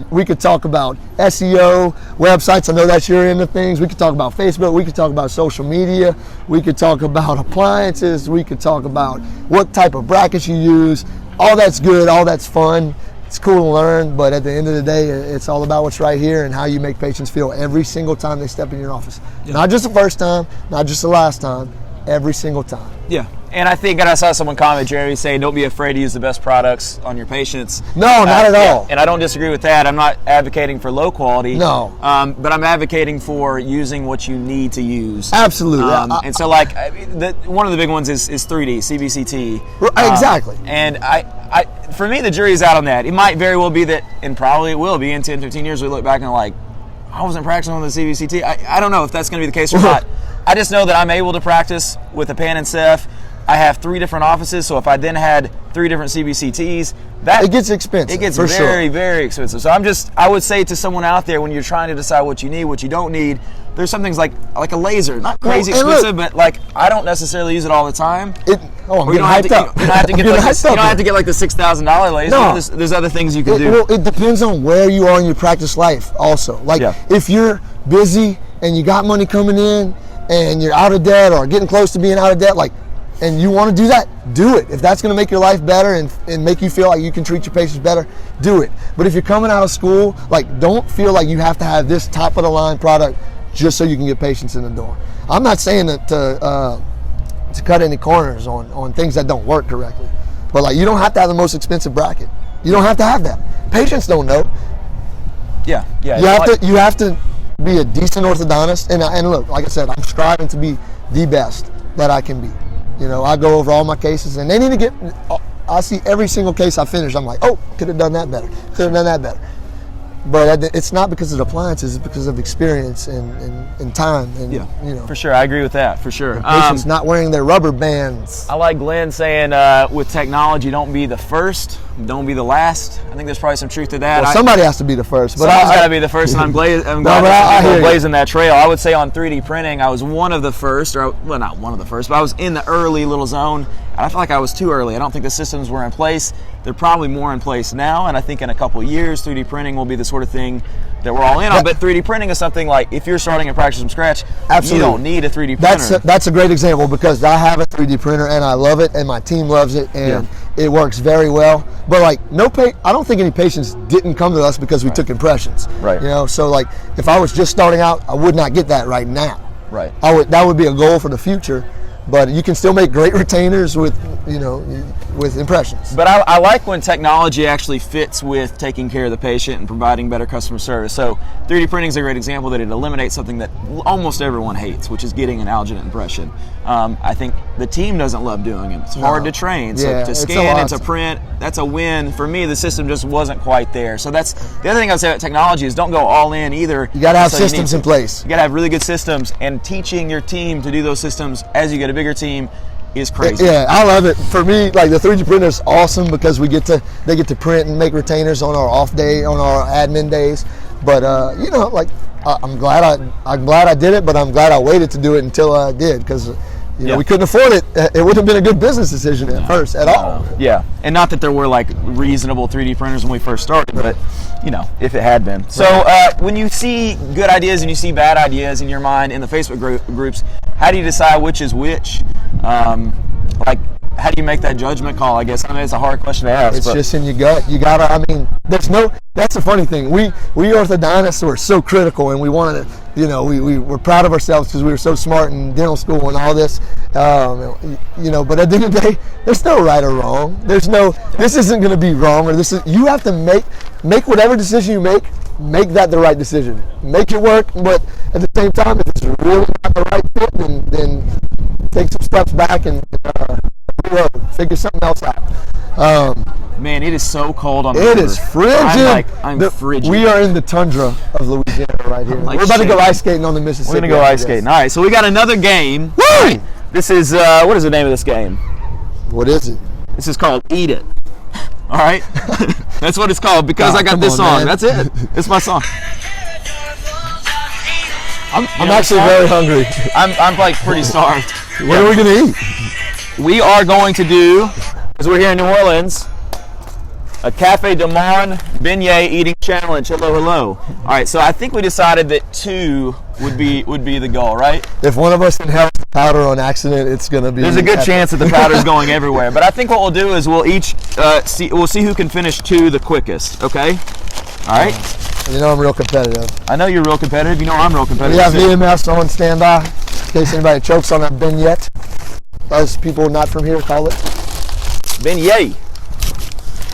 We could talk about SEO, websites. I know that's your end of things. We could talk about Facebook. We could talk about social media. We could talk about appliances. We could talk about what type of brackets you use. All that's good. All that's fun. It's cool to learn, but at the end of the day, it's all about what's right here and how you make patients feel every single time they step in your office. Yeah. Not just the first time, not just the last time, every single time. Yeah, and I think I saw someone comment, Jerry, saying don't be afraid to use the best products on your patients. No, not at all. And I don't disagree with that. I'm not advocating for low quality. No. But I'm advocating for using what you need to use. Absolutely. And so, one of the big ones is 3D, CBCT. Exactly. And for me, the jury's out on that. It might very well be that, and probably it will be in 10, 15 years, we look back and I wasn't practicing on the CBCT. I don't know if that's going to be the case or not. I just know that I'm able to practice with a Pan and Ceph. I have 3 different offices, so if I then had 3 different CBCTs, it gets expensive. It gets very, very expensive. So I would say to someone out there, when you're trying to decide what you need, what you don't need, there's some things like a laser, not crazy expensive, but I don't necessarily use it all the time. You don't have to get the $6,000 laser. No. There's other things you can do. Well, it depends on where you are in your practice life also. If you're busy and you got money coming in and you're out of debt or getting close to being out of debt, and you want to do that, do it. If that's going to make your life better and make you feel like you can treat your patients better, do it. But if you're coming out of school, don't feel like you have to have this top of the line product just so you can get patients in the door. I'm not saying that to cut any corners on things that don't work correctly, but you don't have to have the most expensive bracket. You don't have to have that. Patients don't know. Yeah. You have to be a decent orthodontist, and look, like I said, I'm striving to be the best that I can be. I go over all my cases, and they need to get. I see every single case I finish. I'm like, oh, could have done that better. Could have done that better. But it's not because of the appliances; it's because of experience and time. And for sure, I agree with that. For sure, patients not wearing their rubber bands. I like Glenn saying, with technology, don't be the first, don't be the last. I think there's probably some truth to that. Well, somebody has to be the first. But someone's got to be the first, and I'm glad blazing that trail. I would say on 3D printing, I was one of the first, not one of the first, but I was in the early little zone. And I feel like I was too early. I don't think the systems were in place. They're probably more in place now, and I think in a couple of years, 3D printing will be the sort of thing that we're all in on. But 3D printing is something if you're starting a practice from scratch, absolutely, you don't need a 3D printer. That's a great example because I have a 3D printer and I love it, and my team loves it, and it works very well. But I don't think any patients didn't come to us because we took impressions. Right. So if I was just starting out, I would not get that right now. Right. That would be a goal for the future. But you can still make great retainers with impressions. But I like when technology actually fits with taking care of the patient and providing better customer service. So 3D printing is a great example that it eliminates something that almost everyone hates, which is getting an alginate impression. I think the team doesn't love doing it. It's hard to train. So to scan and to print, that's a win. For me, the system just wasn't quite there. So that's the other thing I would say about technology is don't go all in either. You got to have systems in place. You got to have really good systems, and teaching your team to do those systems as you get a bigger team is crazy. Yeah, I love it. For me, the 3D printer is awesome because they get to print and make retainers on our off day, on our admin days. But I'm glad I did it, but I'm glad I waited to do it until I did because we couldn't afford it. It wouldn't have been a good business decision at first at all. Yeah, and not that there were reasonable 3D printers when we first started, but if it had been. So when you see good ideas and you see bad ideas in your mind in the Facebook groups, how do you decide which is which? How do you make that judgment call? I guess it's a hard question to ask. It's just in your gut. You gotta. There's no. That's the funny thing. We orthodontists were so critical, and we wanted to, you know, we were proud of ourselves because we were so smart in dental school and all this. You know, but at the end of the day, there's no right or wrong. This isn't going to be wrong, or you have to make whatever decision you make that the right decision. Make it work, but at the same time, if it's really not the right fit, then take some steps back and figure something else out. Man, it is so cold on the river. It is frigid. I'm frigid. We are in the tundra of Louisiana right here. We're about to go ice skating on the Mississippi. We're going to go ice skating. All right, so we got another game. Woo! Right. This is, what is the name of this game? What is it? This is called Eat It. All right? That's what it's called because I got this song. Man. That's it. It's my song. I'm actually very hungry. I'm like pretty starved. What are we going to eat? We are going to do, because we're here in New Orleans, a Cafe de Monde beignet eating challenge. Hello, hello. All right, so I think we decided that 2 would be the goal, right? If one of us inhales the powder on accident, it's going to be. There's a good chance that the powder's going everywhere. But I think what we'll do is we'll each see who can finish 2 the quickest. Okay. All right. You know I'm real competitive. I know you're real competitive. You know I'm real competitive. We have VMS on standby in case anybody chokes on that beignet, as people not from here call it. Beignet.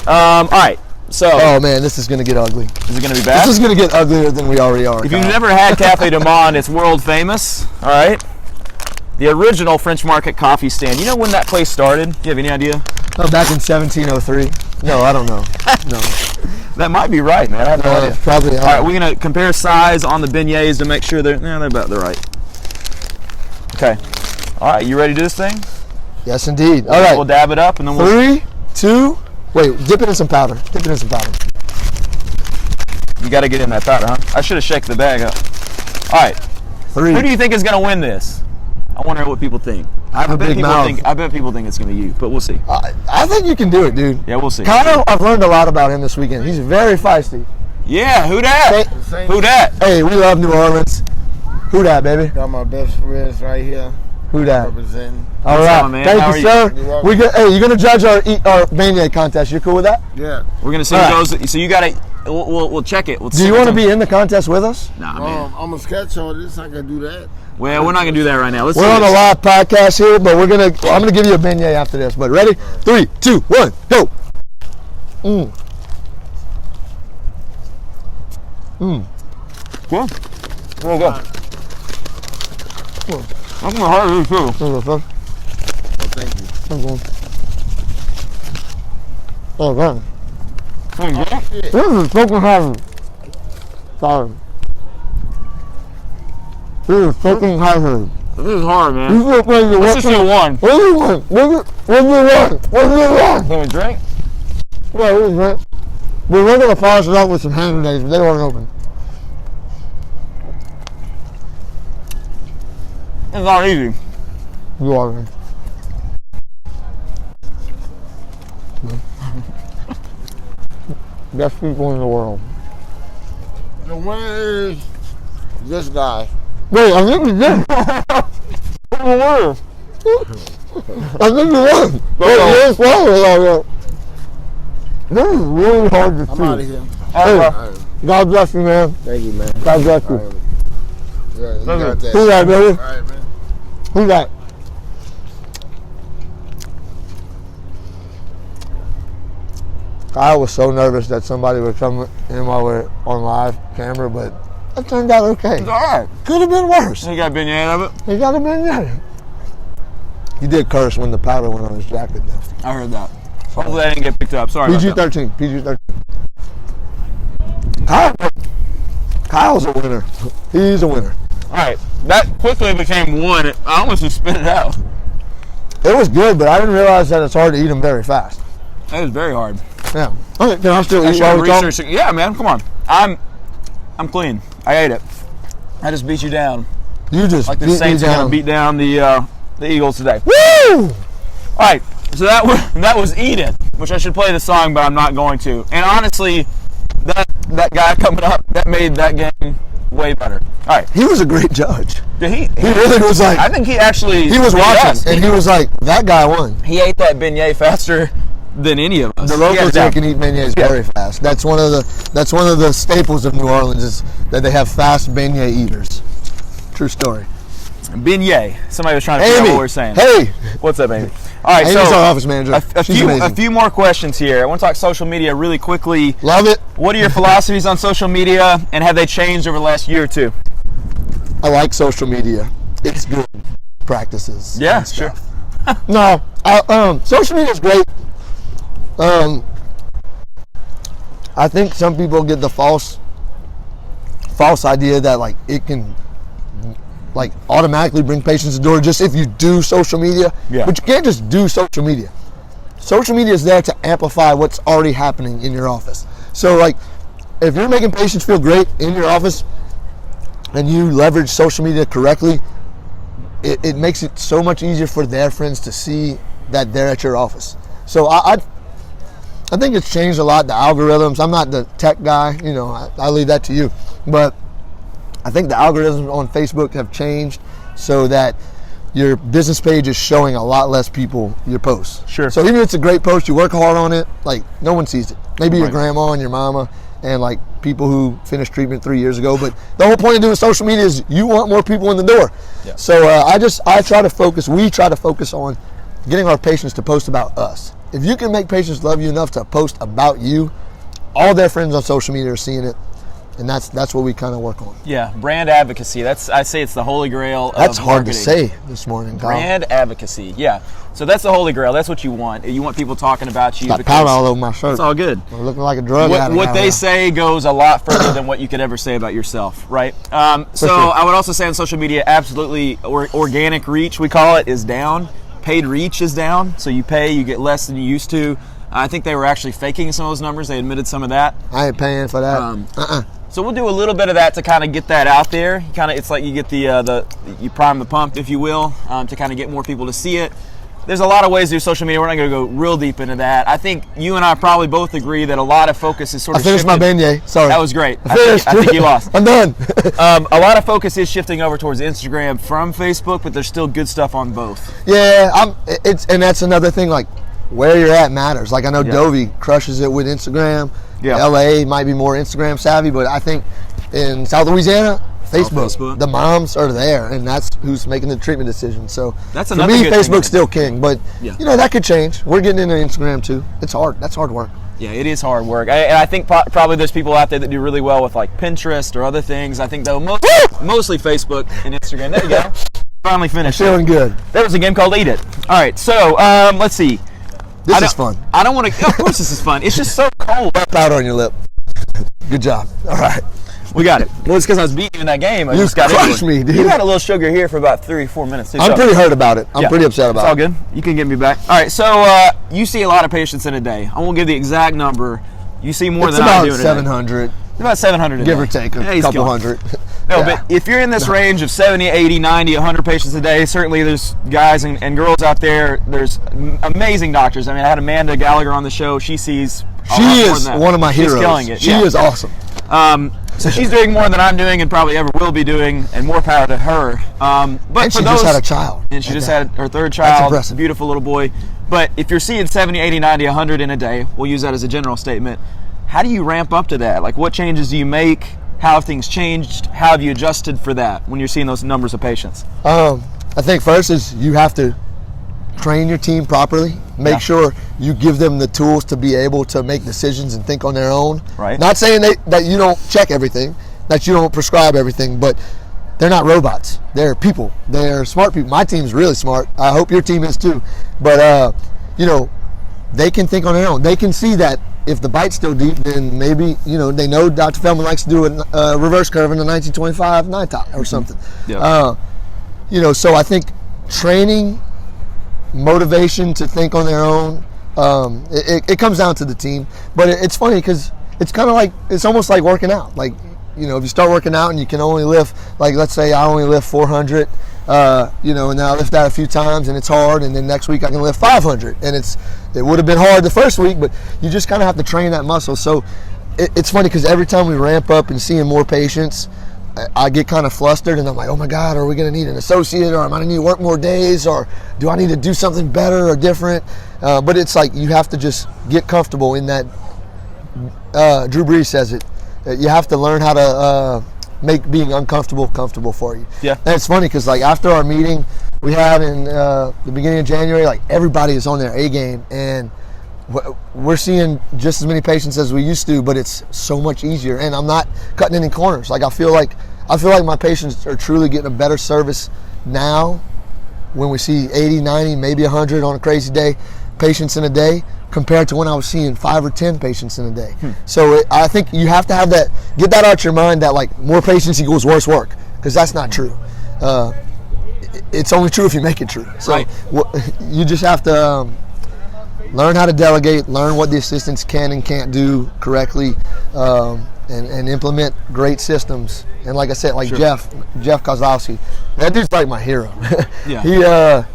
All right. So. Oh man, this is gonna get ugly. Is it gonna be bad? This is gonna get uglier than we already are. If you've never had Cafe de Monde, it's world famous. All right. The original French Market coffee stand. You know when that place started? Do you have any idea? Oh, back in 1703. No, I don't know. No. That might be right, man. I have no idea. Probably. All right, we're gonna compare size on the beignets to make sure they're about the right. Okay. All right, you ready to do this thing? Yes, indeed. All right. We'll dab it up and then we'll. 3, 2. Wait, dip it in some powder. Dip it in some powder. You got to get in that powder, huh? I should have shaken the bag up. All right. 3. Who do you think is going to win this? I wonder what people think. I have a big mouth. I bet people think it's going to be you, but we'll see. I think you can do it, dude. Yeah, we'll see. Kyle, I've learned a lot about him this weekend. He's very feisty. Yeah, who dat? Who dat? Hey, we love New Orleans. Who dat, baby? Got my best friends right here. Who dat? Representing. All right. Thank you, sir. Hey, you're going to judge our beignet contest. You cool with that? Yeah. We're going to see who goes. So you got to. We'll check it. Do you want to be in the contest with us? Nah, man. I'm a sketch artist. I can do that. Well, we're not gonna do that right now. We're on a live podcast here, but I'm gonna give you a beignet after this. But ready? 3, 2, 1, go. Cool. There we go. I'm gonna hurt you too. Oh, thank you. Oh man. Shit. This is fucking heavy. Sorry. This is fucking heavy. This is hard, man. You look like you're Let's just do one. What do you want? What do you want? Can we drink? Yeah, we drink. We're gonna polish it up with some hand grenades, but they weren't open. It's not easy. You are, man. Best people in the world. The winner is this guy. Wait, I think we did. I think we won. This is really hard to see. I'm out of here. Hey, God bless you, man. Thank you, man. God bless you. Right. Yeah, you got that. Who that, baby? All right, man. Who that? I was so nervous that somebody would come in while we're on live camera, but it turned out okay. It's all right. Could have been worse. You got a beignet of it? He got a beignet. He did curse when the powder went on his jacket, though. I heard that. Hopefully that didn't get picked up. Sorry. PG-13. PG-13. Kyle's a winner. He's a winner. All right. That quickly became one. I almost just spit it out. It was good, but I didn't realize that it's hard to eat them very fast. It was very hard. Yeah. Okay, can I still eat I while we talk? Yeah, man. Come on. I'm clean. I ate it. I just beat you down. You just like the beat Saints me are down. gonna beat down the Eagles today. Woo! All right. So that was Eat It, which I should play the song, but I'm not going to. And honestly, that guy coming up, that made that game way better. All right. He was a great judge. Did He really was like. I think he actually. He was watching, and he was like, "That guy won." He ate that beignet faster than any of us. The locals here can eat beignets very fast. That's one of the staples of New Orleans is that they have fast beignet eaters. True story. Beignet. Somebody was trying to figure out what we're saying. Hey, what's up, Amy? All right, Amy's so our office manager. A few more questions here. I want to talk social media really quickly. Love it. What are your philosophies on social media, and have they changed over the last year or two? I like social media. It's good practices. Yeah, sure. No, social media is great. I think some people get the false idea that like it can like automatically bring patients to the door just if you do social media. Yeah. But you can't just do social media. Social media is there to amplify what's already happening in your office. So like if you're making patients feel great in your office and you leverage social media correctly, it makes it so much easier for their friends to see that they're at your office. So I think it's changed a lot, the algorithms. I'm not the tech guy, I leave that to you. But I think the algorithms on Facebook have changed so that your business page is showing a lot less people your posts. Sure. So even if it's a great post, you work hard on it, like no one sees it. Maybe your grandma and your mama and like people who finished treatment 3 years ago. But the whole point of doing social media is you want more people in the door. Yeah. So we try to focus on getting our patients to post about us. If you can make patients love you enough to post about you, all their friends on social media are seeing it. And that's what we kind of work on. Yeah, brand advocacy. I say it's the holy grail of That's hard marketing. to say this morning, Kyle. Brand advocacy, yeah. So that's the holy grail. That's what you want. You want people talking about you. Got powder all over my shirt. It's all good. I'm looking like a drug addict. What they say goes a lot further than what you could ever say about yourself, right? So sure. I would also say on social media, absolutely, organic reach, we call it, is down. Paid reach is down. So you pay, you get less than you used to. I think they were actually faking some of those numbers. They admitted some of that. I ain't paying for that. So we'll do a little bit of that to kind of get that out there. It's like you get you prime the pump, if you will, to kind of get more people to see it. There's a lot of ways to do social media. We're not going to go real deep into that. I think you and I probably both agree that a lot of focus is sort of I finished shifted. my beignet. Sorry. That was great. I think you lost. I'm done. A lot of focus is shifting over towards Instagram from Facebook, but there's still good stuff on both. Yeah, and that's another thing. Like where you're at matters. Like I know Dovey crushes it with Instagram. Yeah. LA might be more Instagram savvy, but I think in South Louisiana, Facebook. The moms are there, and that's who's making the treatment decision. So that's for another me, good Facebook's thing. Still king, but that could change. We're getting into Instagram too. It's hard. That's hard work. Yeah, it is hard work. And I think probably there's people out there that do really well with like Pinterest or other things. I think though mostly Facebook and Instagram. There you go. Finally finished. Feeling good. There was a game called Eat It. All right, so let's see. This is fun. I don't want to. Of course, this is fun. It's just so cold. Powder on your lip. Good job. All right. We got it. Well, it's because I was beating you in that game. I just got crushed me, dude. You had a little sugar here for about 3 or 4 minutes. Too, I'm pretty hurt about it. I'm pretty upset about it. It's all good. You can get me back. All right, so you see a lot of patients in a day. I won't give the exact number. You see more than I do in a day. It's about 700. It's about 700 a Give day. or take a couple hundred. No, but if you're in this range of 70, 80, 90, 100 patients a day, certainly there's guys and girls out there. There's amazing doctors. I mean, I had Amanda Gallagher on the show. She sees She is one of my heroes. She's killing it. She is awesome. So she's doing more than I'm doing and probably ever will be doing, and more power to her. But and for she just had a child. And she just had her third child. That's impressive. Beautiful little boy. But if you're seeing 70, 80, 90, 100 in a day, we'll use that as a general statement. How do you ramp up to that? Like, what changes do you make? How have things changed? How have you adjusted for that when you're seeing those numbers of patients? I think first is you have to train your team properly. Make sure you give them the tools to be able to make decisions and think on their own. Right. Not saying that you don't check everything, that you don't prescribe everything, but they're not robots. They're people. They're smart people. My team's really smart. I hope your team is too. But, they can think on their own. They can see that if the bite's still deep, then maybe, they know Dr. Feldman likes to do a reverse curve in the 1925 9-top or something. Yeah. So I think training, motivation to think on their own, it comes down to the team. But it's funny because it's kind of like, it's almost like working out. Like, if you start working out and you can only lift, like let's say I only lift 400, and then I lift that a few times and it's hard, and then next week I can lift 500, and it would have been hard the first week, but you just kind of have to train that muscle. So it's funny because every time we ramp up and seeing more patients, I get kind of flustered and I'm like, oh my God, are we going to need an associate, or am I going to need to work more days, or do I need to do something better or different? But it's like you have to just get comfortable in that. Drew Brees says it. You have to learn how to make being uncomfortable comfortable for you. Yeah. And it's funny because like after our meeting we had in the beginning of January, like everybody is on their A game, and we're seeing just as many patients as we used to, but it's so much easier. And I'm not cutting any corners. Like I feel like my patients are truly getting a better service now when we see 80, 90, maybe 100 on a crazy day patients in a day compared to when I was seeing 5 or 10 patients in a day. So I think you have to have that, get that out your mind that like more patients equals worse work, because that's not true. It's only true if you make it true. So right. You just have to learn how to delegate, learn what the assistants can and can't do correctly, and implement great systems. And like I said, like Jeff Kozlowski, that dude's like my hero. Yeah.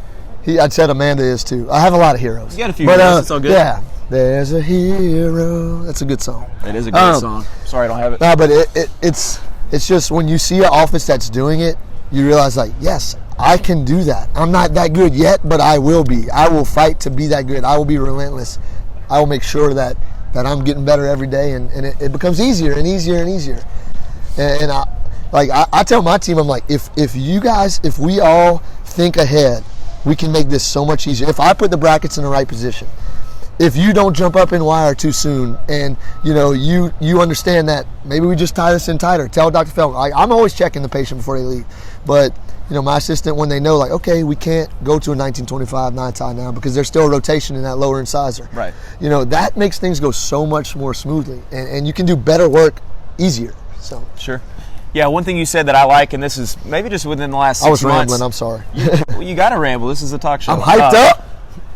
I'd said Amanda is too. I have a lot of heroes. You got a few heroes. It's all good. Yeah. There's a hero. That's a good song. It is a great song. Sorry, I don't have it. No, but it's just when you see an office that's doing it, you realize like, yes, I can do that. I'm not that good yet, but I will be. I will fight to be that good. I will be relentless. I will make sure that I'm getting better every day, and it becomes easier and easier and easier. And I tell my team, I'm like, if we all think ahead, we can make this so much easier. If I put the brackets in the right position, if you don't jump up in wire too soon, and you understand that maybe we just tie this in tighter. Tell Dr. Feldman. I'm always checking the patient before they leave, but my assistant, when they know like, okay, we can't go to a 1925 9 tie now because there's still a rotation in that lower incisor. Right. That makes things go so much more smoothly, and you can do better work easier. So sure. Yeah, one thing you said that I like, and this is maybe just within the last 6 months. I was rambling, I'm sorry. You got to ramble. This is a talk show. I'm hyped up.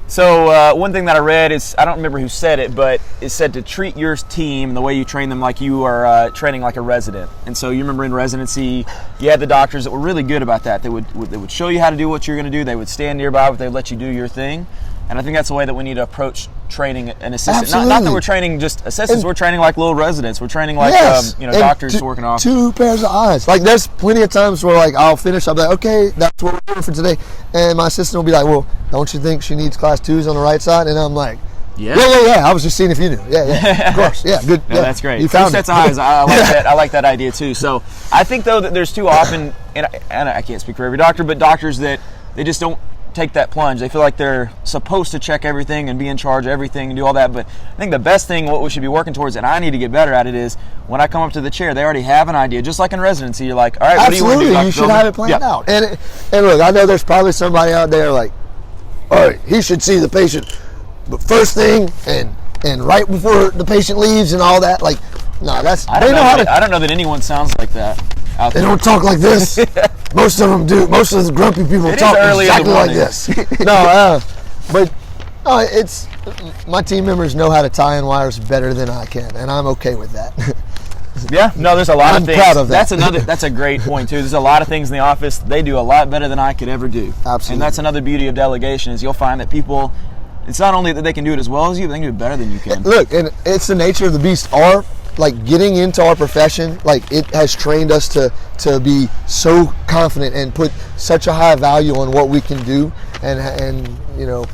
So one thing that I read is, I don't remember who said it, but it said to treat your team, the way you train them, like you are training like a resident. And so you remember in residency, you had the doctors that were really good about that. They would show you how to do what you're going to do. They would stand nearby, but they'd let you do your thing. And I think that's the way that we need to approach training an assistant. Not that we're training just assistants, we're training like little residents. We're training like doctors working off. 2 pairs of eyes. Like there's plenty of times where like I'll finish, I'll be like, okay, that's what we're doing for today. And my assistant will be like, well, don't you think she needs class 2s on the right side? And I'm like, yeah. I was just seeing if you knew. Yeah, of course. Yeah, good. No, yeah. That's great. You 2 found sets of eyes. I like that. I like that idea too. So I think though that there's too often, and I can't speak for every doctor, but doctors that they just don't take that plunge. They feel like they're supposed to check everything and be in charge of everything and do all that. But I think the best thing, what we should be working towards, and I need to get better at it, is when I come up to the chair, they already have an idea. Just like in residency, you're like, all right, what do you want to do, Dr. You should Feldman? have it planned out. And look, I know there's probably somebody out there like, all right, he should see the patient, but first thing and right before the patient leaves and all that. Like, no, that's I don't know that anyone sounds like that. They don't talk like this. Most of them do. Most of the grumpy people talk exactly like this. It's my team members know how to tie in wires better than I can, and I'm okay with that. Yeah, no, there's a lot of things. I'm proud of that. That's a great point too. There's a lot of things in the office they do a lot better than I could ever do. Absolutely. And that's another beauty of delegation, is you'll find that people, it's not only that they can do it as well as you, but they can do it better than you can. Look, and it's the nature of the beast. Like getting into our profession, like it has trained us to be so confident and put such a high value on what we can do, and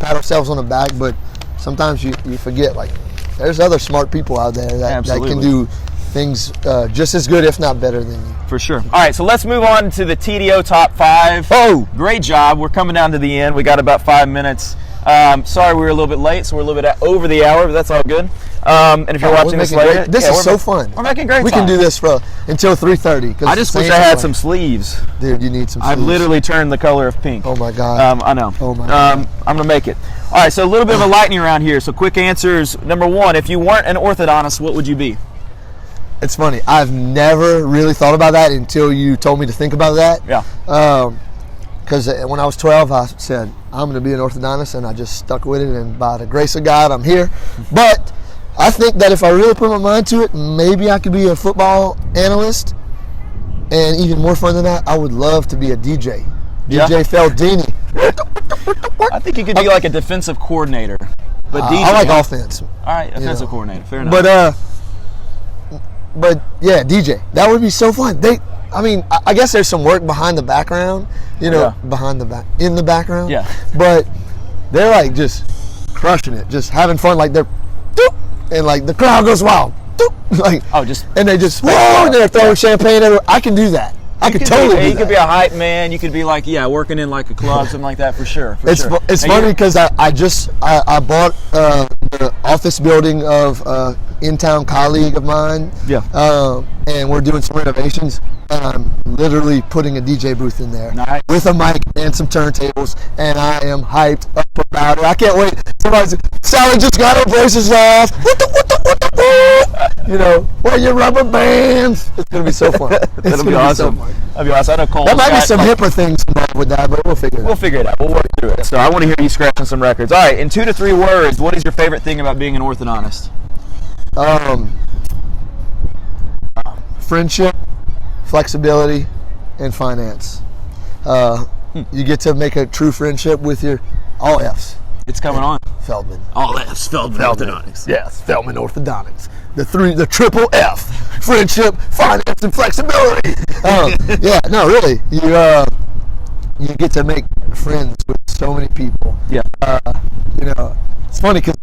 pat ourselves on the back. But sometimes you forget, like there's other smart people out there that can do things just as good, if not better than you. For sure. All right, so let's move on to the TDO top 5. Oh, great job. We're coming down to the end. We got about 5 minutes. Sorry we were a little bit late, so we're a little bit over the hour, but that's all good. And if you're watching this later, this is so fun. We're making great time. We can do this until 3:30. I just wish I had some sleeves. Dude, you need some sleeves. I've literally turned the color of pink. Oh my God. I know. Oh my God. I'm going to make it. All right, so a little bit of a lightning round here. So quick answers. Number 1, if you weren't an orthodontist, what would you be? It's funny. I've never really thought about that until you told me to think about that. Yeah. Because when I was 12, I said, I'm going to be an orthodontist, and I just stuck with it, and by the grace of God, I'm here. But I think that if I really put my mind to it, maybe I could be a football analyst, and even more fun than that, I would love to be a DJ. Yeah. DJ Feldini. I think you could be like a defensive coordinator. But DJ, I like offense. All right, offensive coordinator. Fair enough. But yeah, DJ. That would be so fun. I guess there's some work behind the background, in the background. Yeah. But they're like just crushing it, just having fun, like they're, doop, and like the crowd goes wild, doop, like and they just whoa, and they're throwing champagne everywhere. I can do that. I could totally do that. You could be a hype man. You could be like, working in like a club, something like that for sure. It's funny because I bought the office building of in-town colleague of mine. Yeah. And we're doing some renovations. And I'm literally putting a DJ booth in there with a mic and some turntables, and I am hyped up about it. I can't wait. Sally just got her braces off. Wear your rubber bands. It's gonna be so fun. That'll be awesome. That'd be awesome. I know Cole. There might be some hipper things involved with that, but we'll figure it out. We'll figure it out. We'll work through it. So I want to hear you scratching some records. All right, in 2 to 3 words, what is your favorite thing about being an orthodontist? Friendship, flexibility, and finance. You get to make a true friendship with your all F's. It's coming on. Feldman. All F's. Feldman Orthodontics. Yes, Feldman Orthodontics. The triple F. Friendship, finance, and flexibility. Really. You get to make friends with so many people. Yeah. It's funny because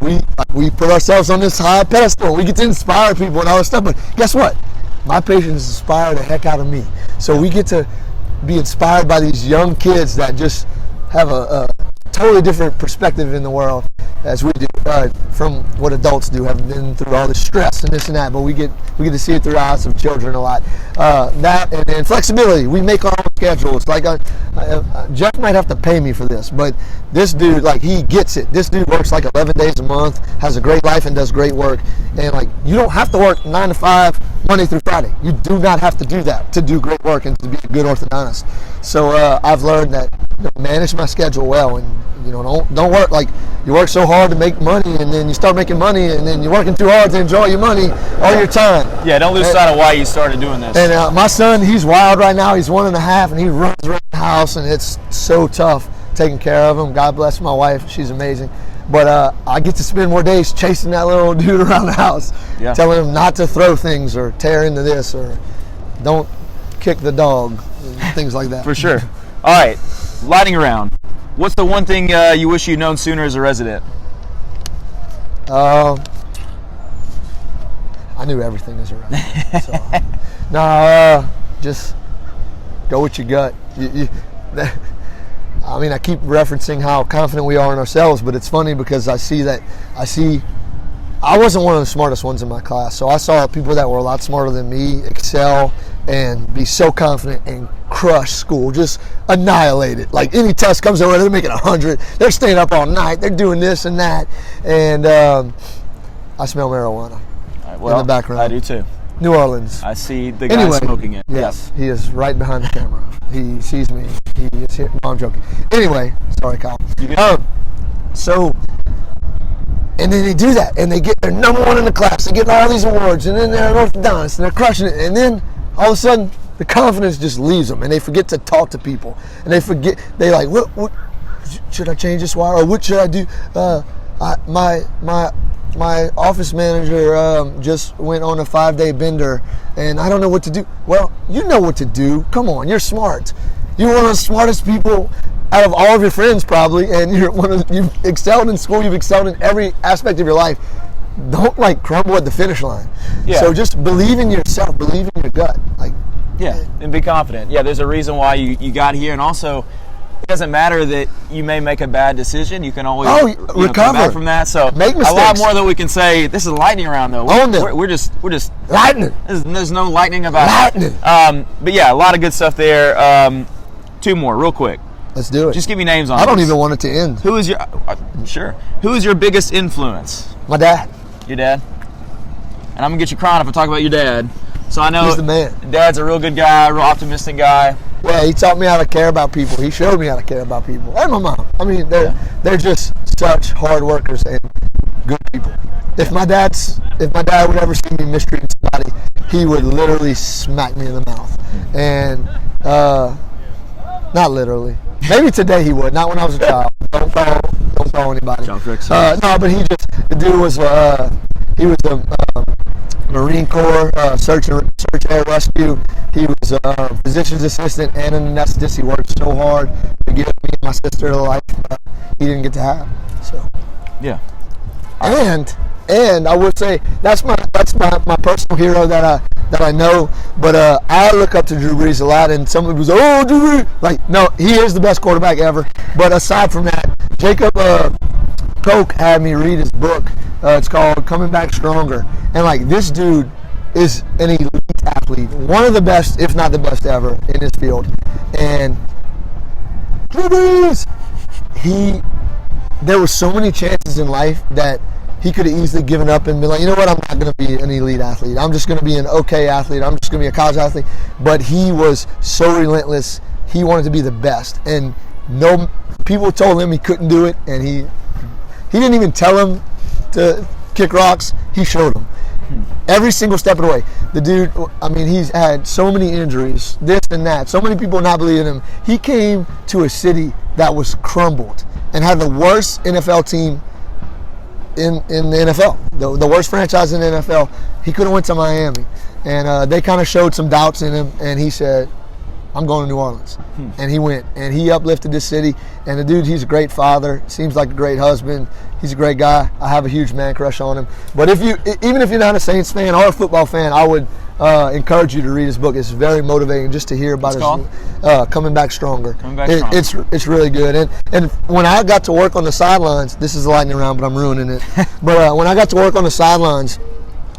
we put ourselves on this high pedestal. We get to inspire people and all this stuff. But guess what? My patients inspire the heck out of me. So we get to be inspired by these young kids that just have a totally different perspective in the world as we do from what adults do, having been through all the stress and this and that, but we get to see it through the eyes of children a lot. That and then flexibility. We make our own schedules. Like Jeff might have to pay me for this, but this dude, like, he gets it. This dude works like 11 days a month, has a great life, and does great work. And like, you don't have to work 9 to 5 Monday through Friday. You do not have to do that to do great work and to be a good orthodontist. So I've learned that manage my schedule well, and don't work like you work so hard to make money, and then you start making money, and then you're working too hard to enjoy your money all your time. Yeah, don't lose sight of why you started doing this. And my son, he's wild right now. He's 1.5, and he runs around the house, and it's so tough taking care of him. God bless my wife; she's amazing. But I get to spend more days chasing that little dude around the house, telling him not to throw things or tear into this or don't kick the dog, things like that. For sure. All right, lightning round. What's the one thing you wish you'd known sooner as a resident? I knew everything as a resident. So. Just go with your gut. I keep referencing how confident we are in ourselves, but it's funny because I wasn't one of the smartest ones in my class, so I saw people that were a lot smarter than me excel and be so confident and crush school, just annihilate it. Like, any test comes over, they're making 100. They're staying up all night. They're doing this and that. And I smell marijuana in the background. I do too. New Orleans. I see the guy smoking it. Yes, he is right behind the camera. He sees me. He is here. No, I'm joking. Anyway, sorry, Kyle. And then they do that, and they get their number 1 in the class. They get all these awards, and then they're an orthodontist, and they're crushing it. And then all of a sudden, the confidence just leaves them, and they forget to talk to people. And they like, what should I change this wire, or what should I do? My office manager just went on a 5-day bender, and I don't know what to do. Well, you know what to do. Come on, you're smart. You're one of the smartest people out of all of your friends, probably, and you've excelled in school. You've excelled in every aspect of your life. Don't crumble at the finish line. Yeah. So just believe in yourself. Believe in your gut. And be confident. Yeah, there's a reason why you got here, and also, it doesn't matter that you may make a bad decision. You can always recover come back from that. So make mistakes. A lot more that we can say. This is a lightning round, though. We're just lightning. There's no lightning about lightning. It. But yeah, a lot of good stuff there. 2 more, real quick. Let's do it. Just give me names on. I don't even want it to end. Who is your biggest influence? My dad. Your dad. And I'm gonna get you crying if I talk about your dad. So I know he's the man. Dad's a real good guy, real optimistic guy. Yeah, he taught me how to care about people. He showed me how to care about people. And my mom. They're just such hard workers and good people. If my dad would ever see me mistreating somebody, he would literally smack me in the mouth. And not literally. Maybe today he would. Not when I was a child. Don't call anybody. No, but the dude was he was a Marine Corps search air rescue. He was a physician's assistant and an anesthetist. He worked so hard to give me and my sister the life he didn't get to have. So Yeah. And I would say that's my personal hero that I know. But I look up to Drew Brees a lot, and some people say, "Oh, Drew Brees!" Like, no, he is the best quarterback ever. But aside from that, Jacob Koch had me read his book. It's called Coming Back Stronger, and like this dude is an elite athlete, one of the best, if not the best ever in his field. And Drew Brees, there were so many chances in life that he could have easily given up and been like, you know what, I'm not going to be an elite athlete. I'm just going to be an okay athlete. I'm just going to be a college athlete. But he was so relentless. He wanted to be the best. And no people told him he couldn't do it. And he didn't even tell him to kick rocks. He showed him. Every single step of the way. The dude, I mean, he's had so many injuries, this and that. So many people not believing him. He came to a city that was crumbled and had the worst NFL team in the NFL, the worst franchise in the NFL. He could have went to Miami, and they kind of showed some doubts in him, and he said, I'm going to New Orleans. And he went, and he uplifted this city. And the dude, he's a great father, seems like a great husband. He's a great guy. I have a huge man crush on him. But even if you're not a Saints fan or a football fan, I would encourage you to read his book. It's very motivating just to hear about his Coming Back Stronger. It's really good. And when I got to work on the sidelines, this is a lightning round, but I'm ruining it. But when I got to work on the sidelines,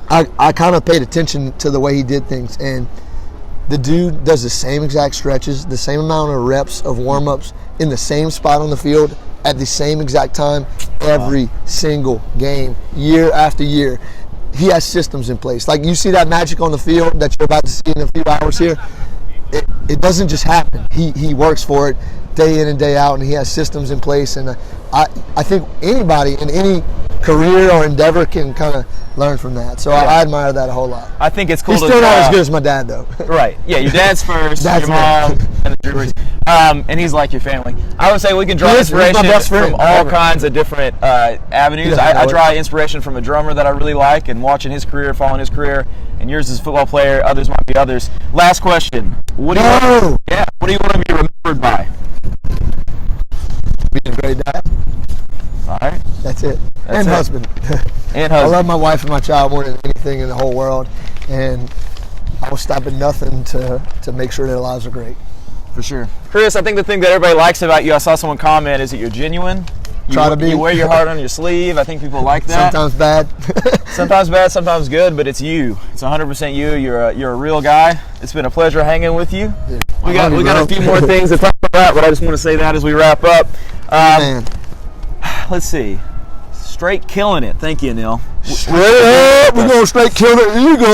I kind of paid attention to the way he did things. And the dude does the same exact stretches, the same amount of reps of warm-ups in the same spot on the field at the same exact time every single game, year after year. He has systems in place. Like you see that magic on the field that you're about to see in a few hours here. It doesn't just happen. He works for it day in and day out, and he has systems in place. And I think anybody in any career or endeavor can kind of learn from that. So I admire that a whole lot. I think it's cool. He's still not as good as my dad, though. Right. Yeah, your dad's first, your mom, and the Drew Brees. And he's like your family. I would say we can draw inspiration from all kinds of different avenues. I draw inspiration from a drummer that I really like, and watching his career, following his career, and yours as a football player. Others might be others. Last question. What do you want to be remembered by? Being a great dad. All right. That's it. And husband. I love my wife and my child more than anything in the whole world, and I will stop at nothing to make sure their lives are great. For sure. Chris, I think the thing that everybody likes about you, I saw someone comment, is that you're genuine. Try to be. You wear your heart on your sleeve. I think people like that. Sometimes bad. Sometimes bad, sometimes good, but it's you. It's 100% you. You're a real guy. It's been a pleasure hanging with you. Yeah. We got a few more things to talk about, but I just want to say that as we wrap up. Man. Let's see. Straight killing it. Thank you, Neil. Straight up. We're going to straight kill the ego.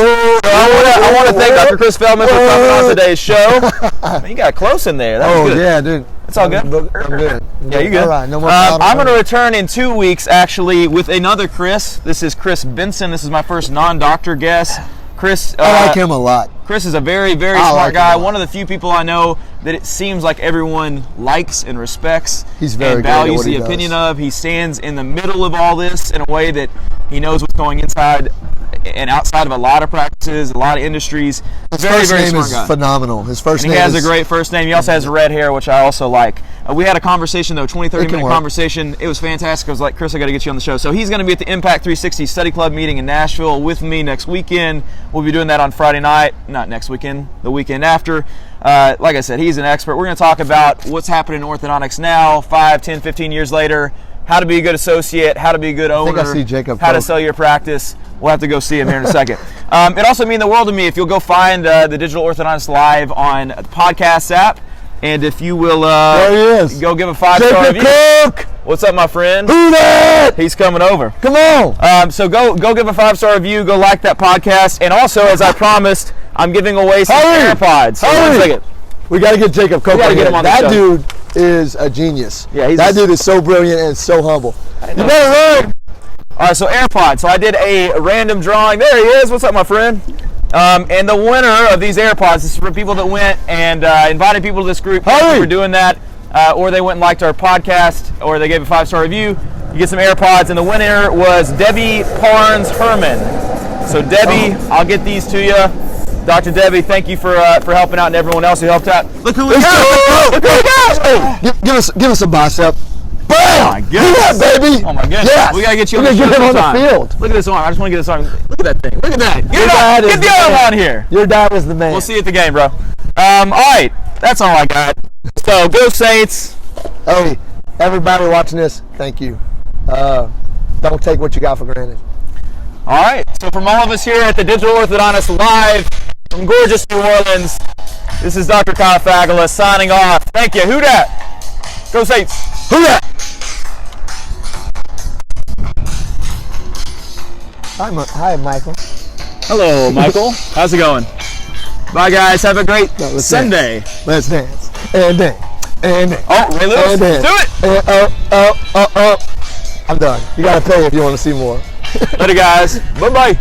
I want to thank Dr. Chris Feldman for coming on today's show. Man, you got close in there. That was good. Yeah, dude. It's all good. I'm good. Yeah, you good. All right. No more I'm going to return in 2 weeks, actually, with another Chris. This is Chris Benson. This is my first non-doctor guest. Chris, I like him a lot. Chris is a very, very smart guy. One of the few people I know that it seems like everyone likes and respects. He's very and values the opinion of. He stands in the middle of all this in a way that he knows what's going inside and outside of a lot of practices, a lot of industries. His first name is phenomenal. His first name. He has a great first name. He also has red hair, which I also like. We had a conversation, though, 30 minute conversation. It was fantastic. I was like, Chris, I got to get you on the show. So he's going to be at the Impact 360 Study Club meeting in Nashville with me next weekend. We'll be doing that on Friday night. Not next weekend, the weekend after. Like I said, he's an expert. We're going to talk about what's happening in orthodontics now, 5, 10, 15 years later, how to be a good associate, how to be a good owner, I see Jacob how to sell your practice. We'll have to go see him here in a second. It also means the world to me if you'll go find the Digital Orthodontist Live on the podcast app. And if you will there he is. Go give a 5-star review. Cook! What's up, my friend? Who that? He's coming over. Come on. So go give a 5-star review. Go like that podcast. And also, as I promised, I'm giving away some AirPods. So 1 second. We got to get Jacob Cook on here. That dude is a genius. Yeah, that dude is so brilliant and so humble. You better learn. All right, so AirPods. So I did a random drawing. There he is. What's up, my friend? And the winner of these AirPods, this is for people that went and invited people to this group. Thank you for doing that. Or they went and liked our podcast, or they gave a 5-star review. You get some AirPods, and the winner was Debbie Parnes Herman. So Debbie, I'll get these to you. Dr. Debbie, thank you for helping out, and everyone else who helped out. Look who we got! Look who we got! Hey, give us a bicep. Oh my goodness. Yeah, baby. Oh my goodness. Yes. We gotta get you on We're the gonna show get him on sometime. the field. Look at this arm. I just want to get this arm. Look at that thing. Look at that. Get Your it dad on. is Get the the arm man. on here. Your dad is the man. We'll see you at the game, bro. All right. That's all I got. So go Saints. Hey, everybody watching this, thank you. Don't take what you got for granted. All right. So from all of us here at the Digital Orthodontist Live from gorgeous New Orleans, this is Dr. Kyle Fagala signing off. Thank you. Who dat? Go Saints. Who that? Hi, Michael. Hello, Michael. How's it going? Bye, guys. Have a great Sunday. Let's dance. And dance. And dance. Oh, Ray Lewis. And dance. Do it. And I'm done. You gotta pay if you want to see more. Later, guys. Bye-bye.